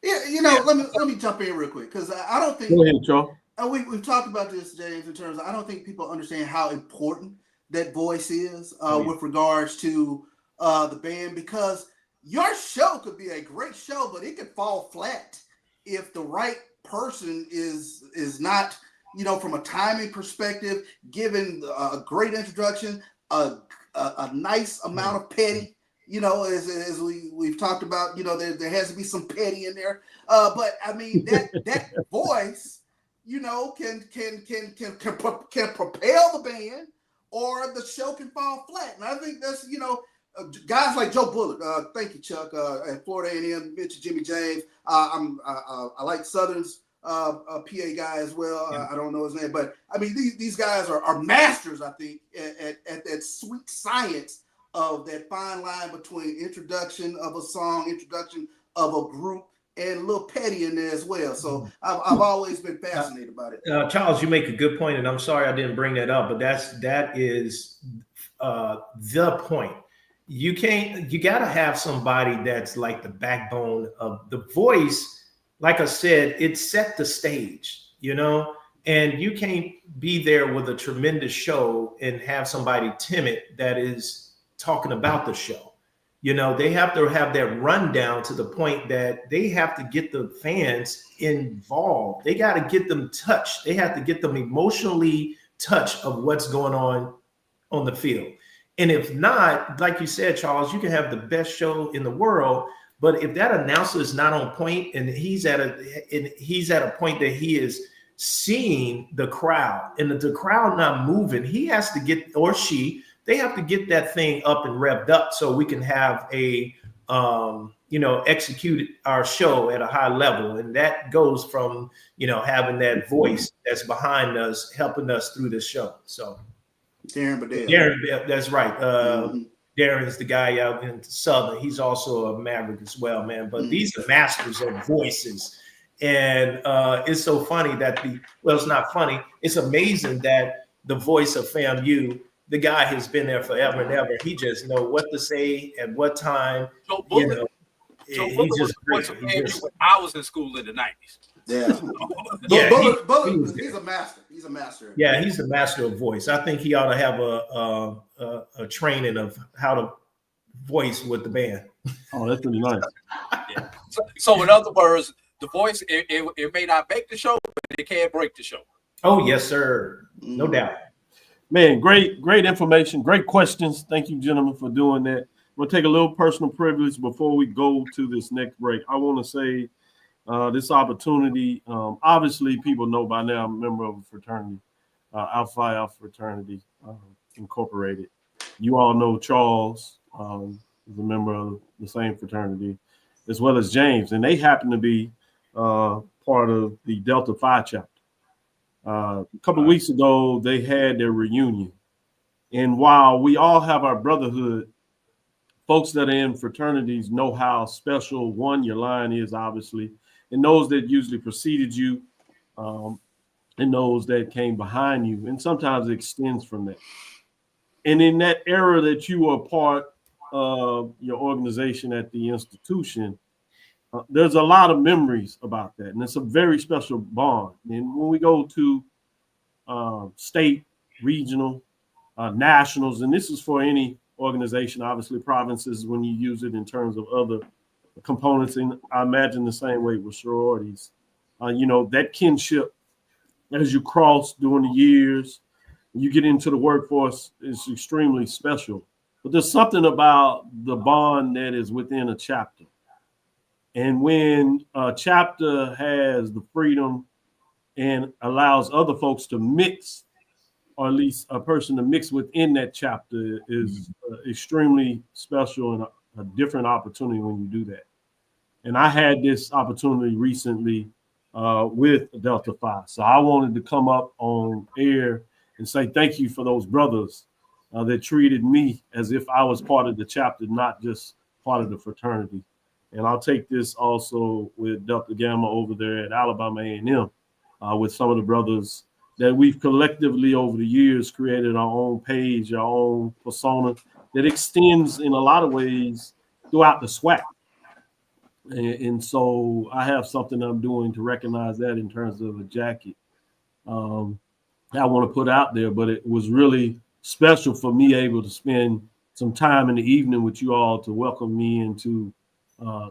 let me jump in real quick, because I don't think. Go ahead, Joe. We've talked about this, James, in terms of, I don't think people understand how important that voice is with regards to the band, because your show could be a great show, but it could fall flat if the right person is not, from a timing perspective, given a great introduction, a nice amount of petty, as we've talked about, there has to be some petty in there. But I mean, that voice, can propel the band, or the show can fall flat. And I think that's, guys like Joe Bullock, thank you, Chuck, at Florida A&M, mentioned Jimmy James. I like Southern's PA guy as well. I don't know his name, but I mean, these guys are masters, I think, at that sweet science of that fine line between introduction of a song, introduction of a group, and a little petty in there as well. So I've always been fascinated about it. Charles, you make a good point, and I'm sorry I didn't bring that up, but that is the point. You got to have somebody that's like the backbone of the voice. Like I said, it set the stage, and you can't be there with a tremendous show and have somebody timid that is talking about the show. They have to have that rundown to the point that they have to get the fans involved. They got to get them touched. They have to get them emotionally touched of what's going on the field. And if not, like you said, Charles, you can have the best show in the world, but if that announcer is not on point and he's at a point that he is seeing the crowd and the crowd not moving, he has to get, or she, they have to get that thing up and revved up so we can have a execute our show at a high level. And that goes from, having that voice that's behind us, helping us through this show. So Darren, that's right. Darren's the guy out in Southern. He's also a Maverick as well, man. But these are masters of voices. And it's so funny that it's not funny. It's amazing that the voice of FAMU, the guy has been there forever and ever. He just know what to say at what time. Joe Bullock was the voice of FAMU when I was in school in the 90s. Yeah. Bullock, he's a master. He's a master. Yeah, he's a master of voice. I think he ought to have a training of how to voice with the band. Oh, that's really nice. Yeah. So in other words, the voice, it may not make the show, but it can't break the show. Oh, yes, sir. No doubt. Man, great information, great questions. Thank you, gentlemen, for doing that. We'll take a little personal privilege before we go to this next break. I want to say this opportunity, obviously people know by now I'm a member of a fraternity, Alpha Phi Alpha Fraternity Incorporated. You all know Charles is a member of the same fraternity, as well as James, and they happen to be part of the Delta Phi chapter. A couple of weeks ago, they had their reunion. And while we all have our brotherhood, folks that are in fraternities know how special, one, your line is, obviously, and those that usually preceded you, and those that came behind you. And sometimes it extends from that. And in that era that you were part of your organization at the institution, there's a lot of memories about that. And it's a very special bond. And when we go to state, regional, nationals, and this is for any organization, obviously provinces when you use it in terms of other components, and I imagine the same way with sororities. That kinship as you cross during the years, you get into the workforce is extremely special. But there's something about the bond that is within a chapter. And when a chapter has the freedom and allows other folks to mix, or at least a person to mix within that chapter, is extremely special and a different opportunity when you do that. And I had this opportunity recently with Delta Phi. So I wanted to come up on air and say thank you for those brothers that treated me as if I was part of the chapter, not just part of the fraternity. And I'll take this also with Delta Gamma over there at Alabama A&M, with some of the brothers that we've collectively over the years created our own page, our own persona that extends in a lot of ways throughout the SWAC. And so I have something I'm doing to recognize that in terms of a jacket I want to put out there, but it was really special for me able to spend some time in the evening with you all to welcome me into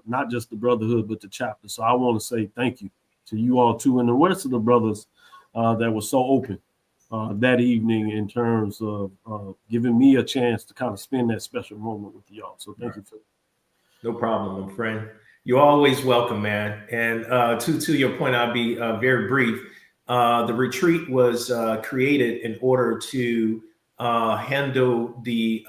not just the brotherhood, but the chapter. So I want to say thank you to you all too, and the rest of the brothers that were so open that evening in terms of giving me a chance to kind of spend that special moment with y'all. So thank you for that. No problem, my friend. You're always welcome, man. And to your point, I'll be very brief. The retreat was created in order to handle the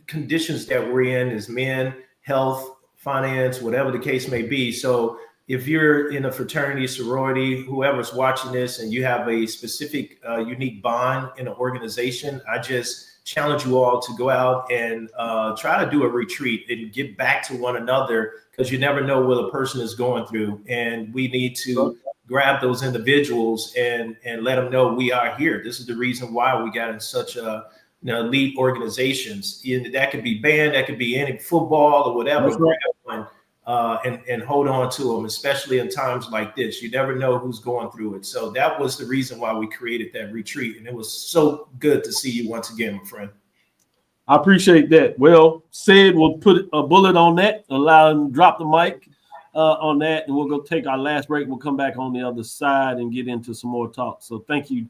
conditions that we're in as men, health, finance, whatever the case may be. So if you're in a fraternity, sorority, whoever's watching this, and you have a specific unique bond in an organization, I just challenge you all to go out and try to do a retreat and get back to one another, because you never know what a person is going through. And we need to grab those individuals and let them know we are here. This is the reason why we got in such a elite organizations. That could be band, that could be any football or whatever. Grab one and hold on to them, especially in times like this. You never know who's going through it. So that was the reason why we created that retreat. And it was so good to see you once again, my friend. I appreciate that. Well, Sid will put a bullet on that, allow him to drop the mic on that, and we'll go take our last break. We'll come back on the other side and get into some more talk. So thank you,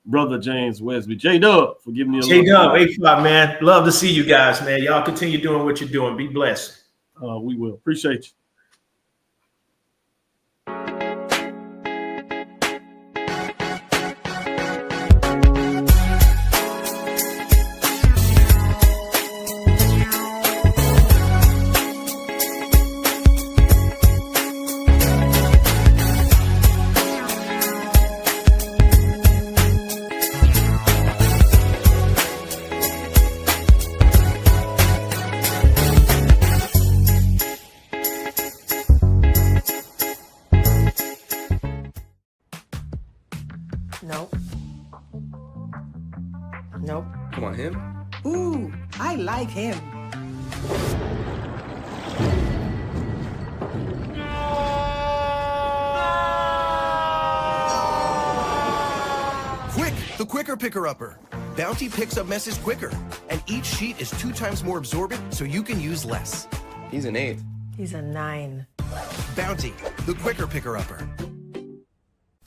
Brother James Wesby. J-Dub for giving me a J-Dub, A5, man. Love to see you guys, man. Y'all continue doing what you're doing. Be blessed. We will. Appreciate you. Nope. Nope. Come on, him? Ooh, I like him. Quick, the quicker picker-upper. Bounty picks up messes quicker, and each sheet is 2 times more absorbent, so you can use less. He's an 8. He's a 9. Bounty, the quicker picker-upper.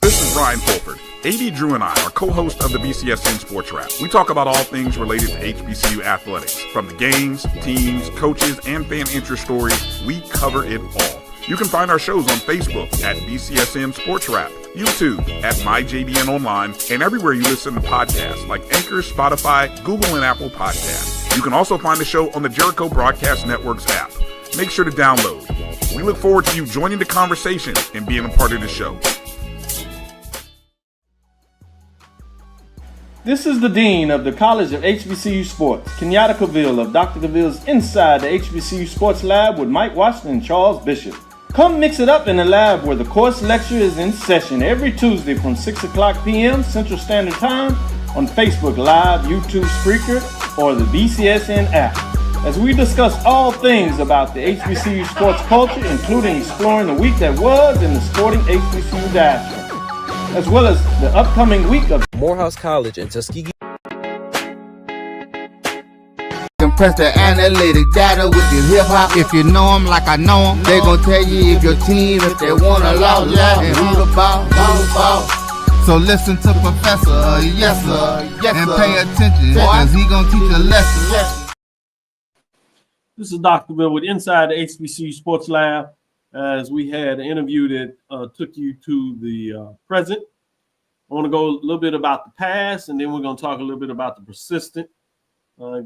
This is Ryan Fulford. AD Drew and I are co-hosts of the BCSN Sports Wrap. We talk about all things related to HBCU athletics. From the games, teams, coaches, and fan interest stories, we cover it all. You can find our shows on Facebook at BCSN Sports Wrap, YouTube at MyJBN Online, and everywhere you listen to podcasts like Anchor, Spotify, Google, and Apple Podcasts. You can also find the show on the Jericho Broadcast Network's app. Make sure to download. We look forward to you joining the conversation and being a part of the show. This is the Dean of the College of HBCU Sports, Kenyatta Cavil of Dr. Cavil's Inside the HBCU Sports Lab with Mike Washington and Charles Bishop. Come mix it up in the lab where the course lecture is in session every Tuesday from 6 o'clock p.m. Central Standard Time on Facebook Live, YouTube Spreaker, or the BCSN app, as we discuss all things about the HBCU sports culture, including exploring the week that was in the sporting HBCU diaspora, as well as the upcoming week of Morehouse College in Tuskegee. Compress the analytic data with your hip hop. If you know them like I know them, they gon' tell you if your team, if they want a law, and who the ball. So listen to Professor, yes sir, and pay attention, cause he gon' teach a lesson. This is Dr. Bill with Inside the HBCU Sports Lab, as we had an interview that took you to the present. I want to go a little bit about the past, and then we're going to talk a little bit about the persistent,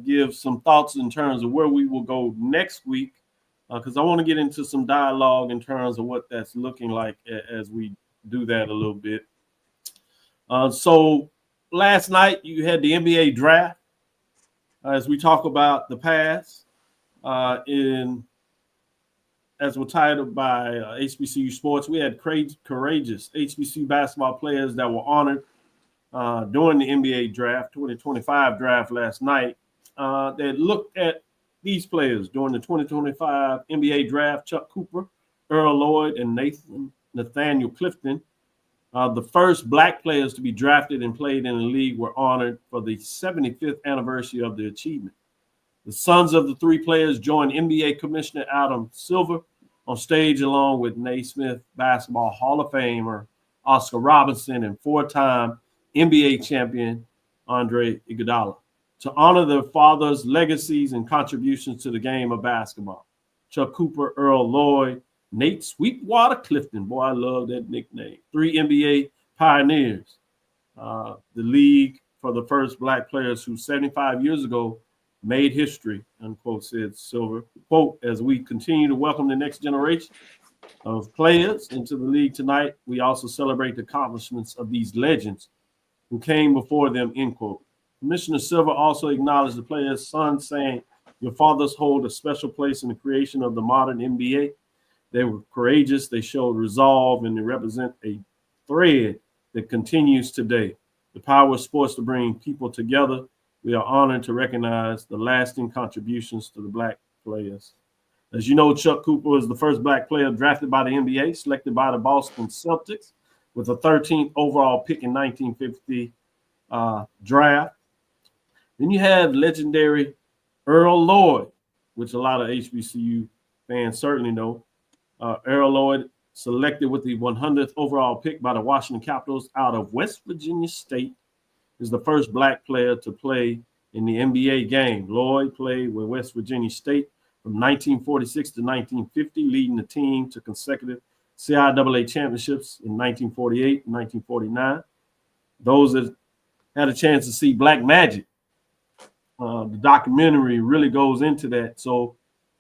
give some thoughts in terms of where we will go next week, because I want to get into some dialogue in terms of what that's looking like as we do that a little bit. So last night you had the NBA draft. As we talk about the past, as we're titled by HBCU Sports, we had courageous HBCU basketball players that were honored during the NBA draft, 2025 draft last night. They looked at these players during the 2025 NBA draft: Chuck Cooper, Earl Lloyd, and Nathaniel Clifton. The first black players to be drafted and played in the league were honored for the 75th anniversary of their achievement. The sons of the three players joined NBA Commissioner Adam Silver on stage along with Naismith Basketball Hall of Famer Oscar Robertson and 4-time NBA champion Andre Iguodala to honor their fathers' legacies and contributions to the game of basketball. Chuck Cooper, Earl Lloyd, Nate Sweetwater Clifton, boy, I love that nickname, 3 NBA pioneers, the league for the first black players who 75 years ago made history, unquote, said Silver. Quote, as we continue to welcome the next generation of players into the league tonight, we also celebrate the accomplishments of these legends who came before them, end quote. Commissioner Silver also acknowledged the players' sons, saying, your fathers hold a special place in the creation of the modern NBA. They were courageous, they showed resolve, and they represent a thread that continues today. The power of sports to bring people together. We are honored to recognize the lasting contributions to the black players. As you know, Chuck Cooper was the first black player drafted by the NBA, selected by the Boston Celtics with the 13th overall pick in 1950 draft. Then you have legendary Earl Lloyd, which a lot of HBCU fans certainly know. Earl Lloyd, selected with the 100th overall pick by the Washington Capitals out of West Virginia State, is the first black player to play in the NBA game. Lloyd played with West Virginia State from 1946 to 1950, leading the team to consecutive CIAA championships in 1948 and 1949. Those that had a chance to see Black Magic, the documentary really goes into that. So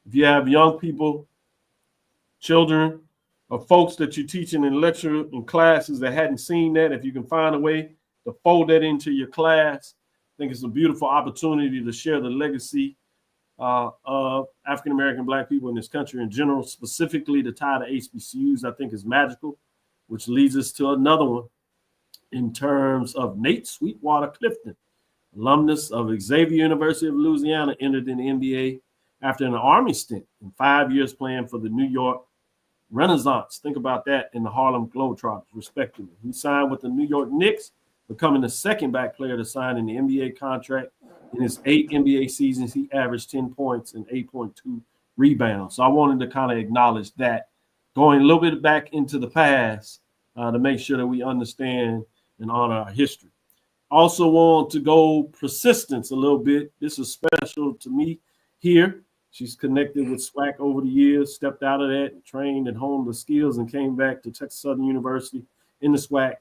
if you have young people, children, or folks that you're teaching in lecture and classes that hadn't seen that, if you can find a way to fold that into your class, I think it's a beautiful opportunity to share the legacy of African-American black people in this country in general, specifically the tie to HBCUs, I think is magical, which leads us to another one. in terms of Nate Sweetwater Clifton, alumnus of Xavier University of Louisiana, entered in the NBA after an Army stint and 5 years playing for the New York Renaissance. Think about that, in the Harlem Globetrotters, respectively. He signed with the New York Knicks, becoming the second black player to sign in the NBA contract. In his 8 NBA seasons, he averaged 10 points and 8.2 rebounds. So I wanted to kind of acknowledge that, going a little bit back into the past to make sure that we understand and honor our history. Also want to go persistence a little bit. This is special to me here. She's connected with SWAC over the years, stepped out of that, trained and honed the skills, and came back to Texas Southern University in the SWAC,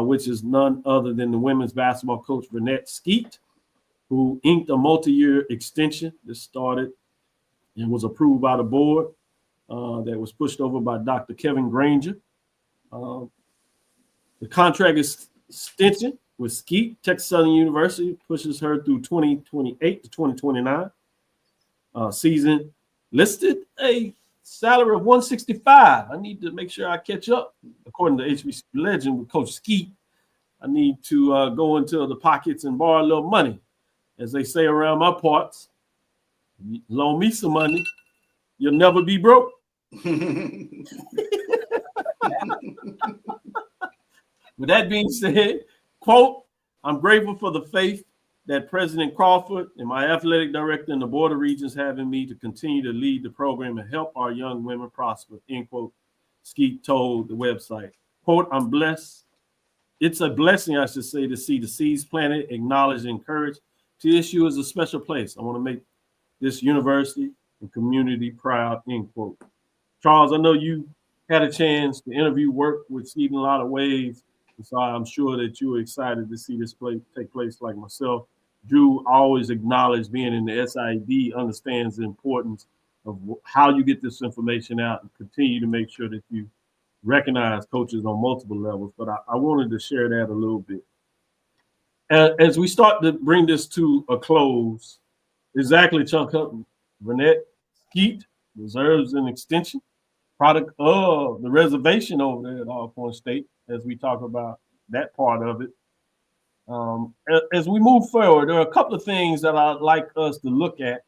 which is none other than the women's basketball coach, Renette Skeet, who inked a multi-year extension. This started and was approved by the board that was pushed over by Dr. Kevin Granger. The contract extension with Skeet, Texas Southern University, pushes her through 2028 to 2029. Season listed a salary of $165. I need to make sure I catch up. According to HBCU legend with Coach Skeet, I need to go into the pockets and borrow a little money. As they say around my parts, loan me some money, you'll never be broke. With that being said, quote, "I'm grateful for the faith that President Crawford and my athletic director and the Board of Regents have in me to continue to lead the program and help our young women prosper," end quote. Skeet told the website. Quote, "I'm blessed. It's a blessing, I should say, to see the seeds planted, acknowledged, and encouraged. TSU is a special place. I want to make this university and community proud," end quote. Charles, I know you had a chance to interview, work with Steve in a lot of ways, and so I'm sure that you were excited to see this take place like myself. Drew always acknowledged, being in the SID, understands the importance of how you get this information out and continue to make sure that you recognize coaches on multiple levels. But I wanted to share that a little bit. As we start to bring this to a close, exactly, Chunk Hutton, Renette Skeet deserves an extension, product of the reservation over there at Alcorn State, as we talk about that part of it. As we move forward, there are a couple of things that I'd like us to look at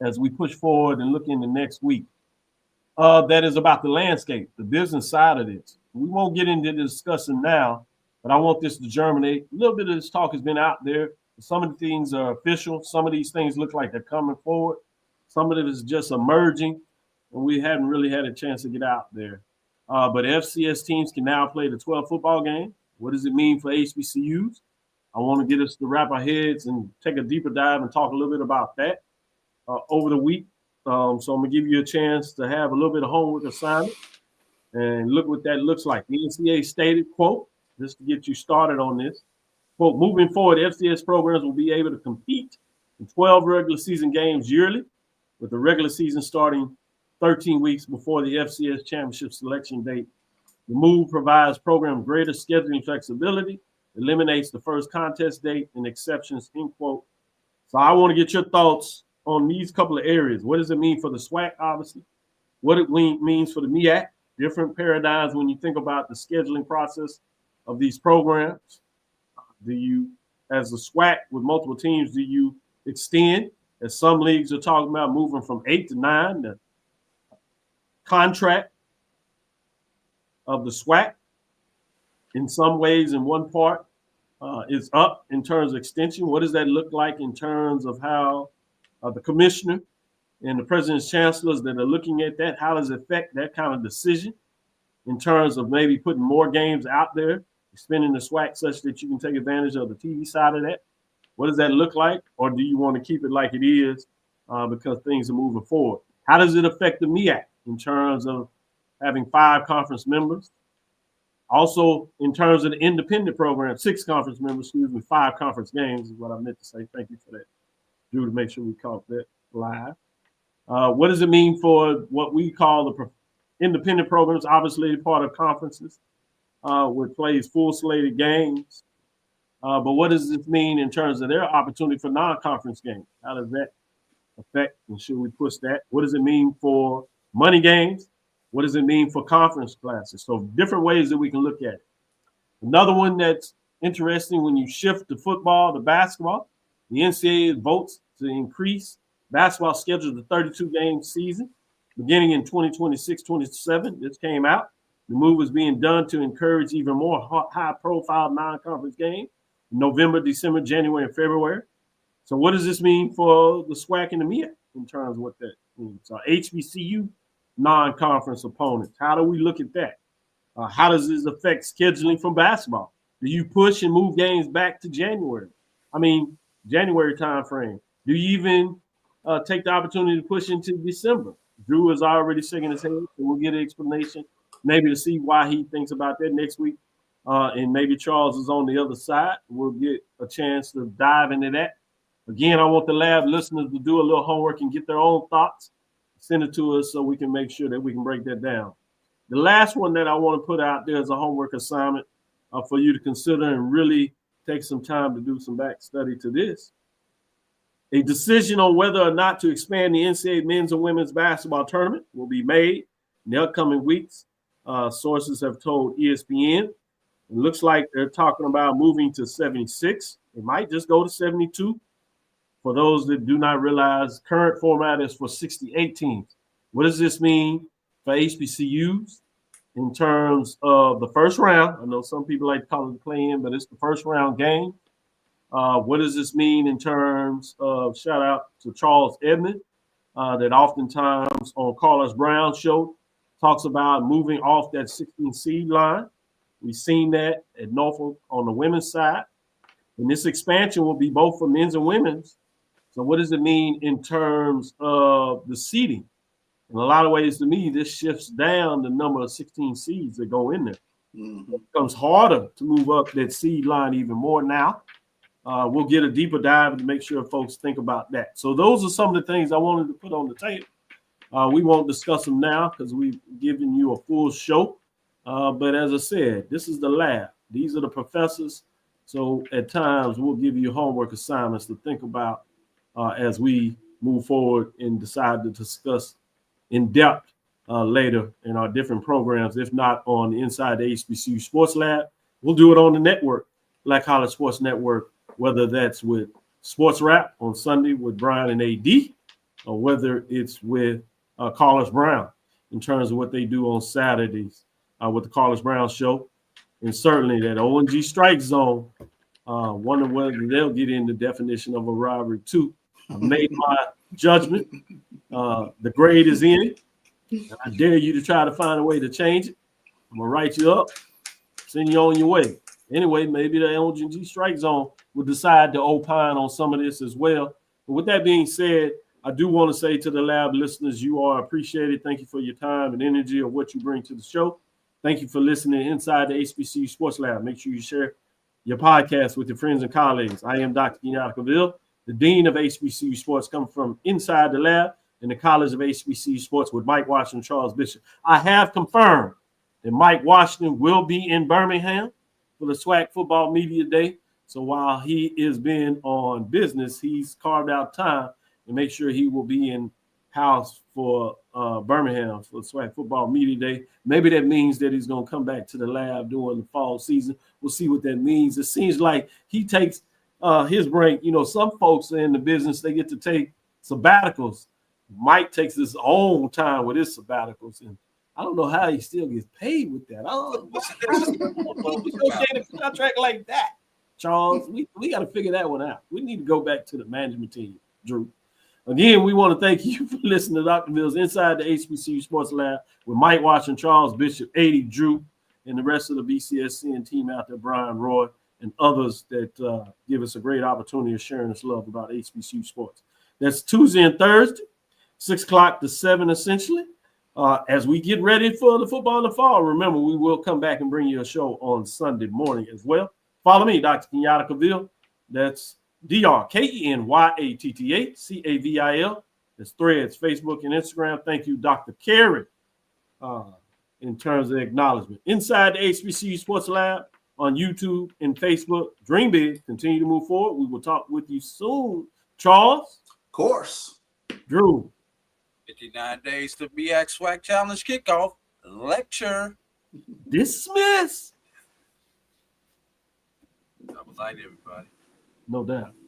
as we push forward and look into next week. That is about the landscape, the business side of this. We won't get into discussing now, but I want this to germinate. A little bit of this talk has been out there. Some of the things are official. Some of these things look like they're coming forward. Some of it is just emerging, and we haven't really had a chance to get out there. But FCS teams can now play the 12 football game. What does it mean for HBCUs? I want to get us to wrap our heads and take a deeper dive and talk a little bit about that over the week. So I'm going to give you a chance to have a little bit of homework assignment and look what that looks like. The NCAA stated, quote, just to get you started on this, quote, "Moving forward, FCS programs will be able to compete in 12 regular season games yearly, with the regular season starting 13 weeks before the FCS championship selection date. The move provides program greater scheduling flexibility, eliminates the first contest date and exceptions," end quote. So I want to get your thoughts on these couple of areas. What does it mean for the SWAC, obviously? What it means for the MEAC? Different paradigms when you think about the scheduling process of these programs. Do you, as a SWAC with multiple teams, do you extend, as some leagues are talking about, moving from 8 to 9? The contract of the SWAC, in some ways, in one part, is up in terms of extension. What does that look like in terms of how the commissioner and the president's chancellors that are looking at that, how does it affect that kind of decision in terms of maybe putting more games out there, expanding the SWAC such that you can take advantage of the TV side of that? What does that look like? Or do you want to keep it like it is because things are moving forward? How does it affect the MEAC in terms of having 5 conference members? Also, in terms of the independent program, 6 conference members, 5 conference games is what I meant to say. Thank you for that, Drew, to make sure we caught that live. What does it mean for what we call the independent programs? Obviously, part of conferences, which plays full slated games. But what does this mean in terms of their opportunity for non-conference games? How does that affect, and should we push that? What does it mean for money games? What does it mean for conference classes? So different ways that we can look at it. Another one that's interesting when you shift the football to basketball, the NCAA votes to increase basketball schedule to 32-game season beginning in 2026-27. This came out. The move is being done to encourage even more high-profile non-conference games in November, December, January, and February. So what does this mean for the SWAC and the MEAC in terms of what that means? HBCU non-conference opponents. How do we look at that? How does this affect scheduling from basketball? Do you push and move games back to January? January time frame. Do you even take the opportunity to push into December? Drew is already shaking his head, so we'll get an explanation, maybe to see why he thinks about that next week. And maybe Charles is on the other side. We'll get a chance to dive into that. Again, I want the lab listeners to do a little homework and get their own thoughts. Send it to us so we can make sure that we can break that down. The last one that I want to put out there is a homework assignment for you to consider and really take some time to do some back study to this. A decision on whether or not to expand the NCAA men's and women's basketball tournament will be made in the upcoming weeks. Sources have told ESPN. It looks like they're talking about moving to 76. It might just go to 72. For those that do not realize, current format is for 68 teams. What does this mean for HBCUs in terms of the first round? I know some people like to call it the play-in, but it's the first round game. What does this mean in terms of, shout out to Charles Edmond, that oftentimes on Carlos Brown's show talks about moving off that 16 seed line. We've seen that at Norfolk on the women's side. And this expansion will be both for men's and women's. So what does it mean in terms of the seeding? In a lot of ways, to me, this shifts down the number of 16 seeds that go in there. Mm-hmm. It becomes harder to move up that seed line even more now. We'll get a deeper dive to make sure folks think about that. So those are some of the things I wanted to put on the table. We won't discuss them now because we've given you a full show. But as I said, this is the lab. These are the professors. So at times, we'll give you homework assignments to think about as we move forward and decide to discuss in depth later in our different programs. If not on the Inside the HBCU Sports Lab, we'll do it on the network, Black College Sports Network, whether that's with Sports Rap on Sunday with Brian and AD, or whether it's with Carlos Brown in terms of what they do on Saturdays with the Carlos Brown Show. And certainly that O&G Strike Zone, wonder whether they'll get in the definition of a robbery too. I've made my judgment. The grade is in it. I dare you to try to find a way to change it. I'm going to write you up, send you on your way. Anyway, maybe the O&G Strike Zone will decide to opine on some of this as well. But with that being said, I do want to say to the lab listeners, you are appreciated. Thank you for your time and energy of what you bring to the show. Thank you for listening inside the HBCU Sports Lab. Make sure you share your podcast with your friends and colleagues. I am Dr. Cavil, the Dean of HBCU Sports, coming from inside the lab in the College of HBCU Sports with Mike Washington and Charles Bishop. I have confirmed that Mike Washington will be in Birmingham for the SWAC Football Media Day. So while he is been on business, he's carved out time to make sure he will be in house for Birmingham for SWAC Football Media Day. Maybe that means that he's going to come back to the lab during the fall season. We'll see what that means. It seems like he takes his break. You know, some folks in the business, they get to take sabbaticals. Mike takes his own time with his sabbaticals, and I don't know how he still gets paid with that. I don't know. A contract like that, Charles. We got to figure that one out. We need to go back to the management team, Drew. Again, we want to thank you for listening to Dr. Mills Inside the HBCU Sports Lab with Mike Washington, Charles Bishop, 80 Drew, and the rest of the BCSN team out there, Brian, Roy, and others that give us a great opportunity of sharing this love about HBCU sports. That's Tuesday and Thursday, 6 o'clock to 7 essentially. As we get ready for the football in the fall, remember, we will come back and bring you a show on Sunday morning as well. Follow me, Dr. Kenyatta Cavil. That's DrKenyatta-Cavil. That's Threads, Facebook, and Instagram. Thank you, Dr. Carey, in terms of acknowledgement. Inside the HBCU Sports Lab on YouTube and Facebook. Dream big. Continue to move forward. We will talk with you soon. Charles? Of course. Drew? 59 days to MEAC SWAC Challenge kickoff. Lecture. Dismiss. night, everybody. No doubt.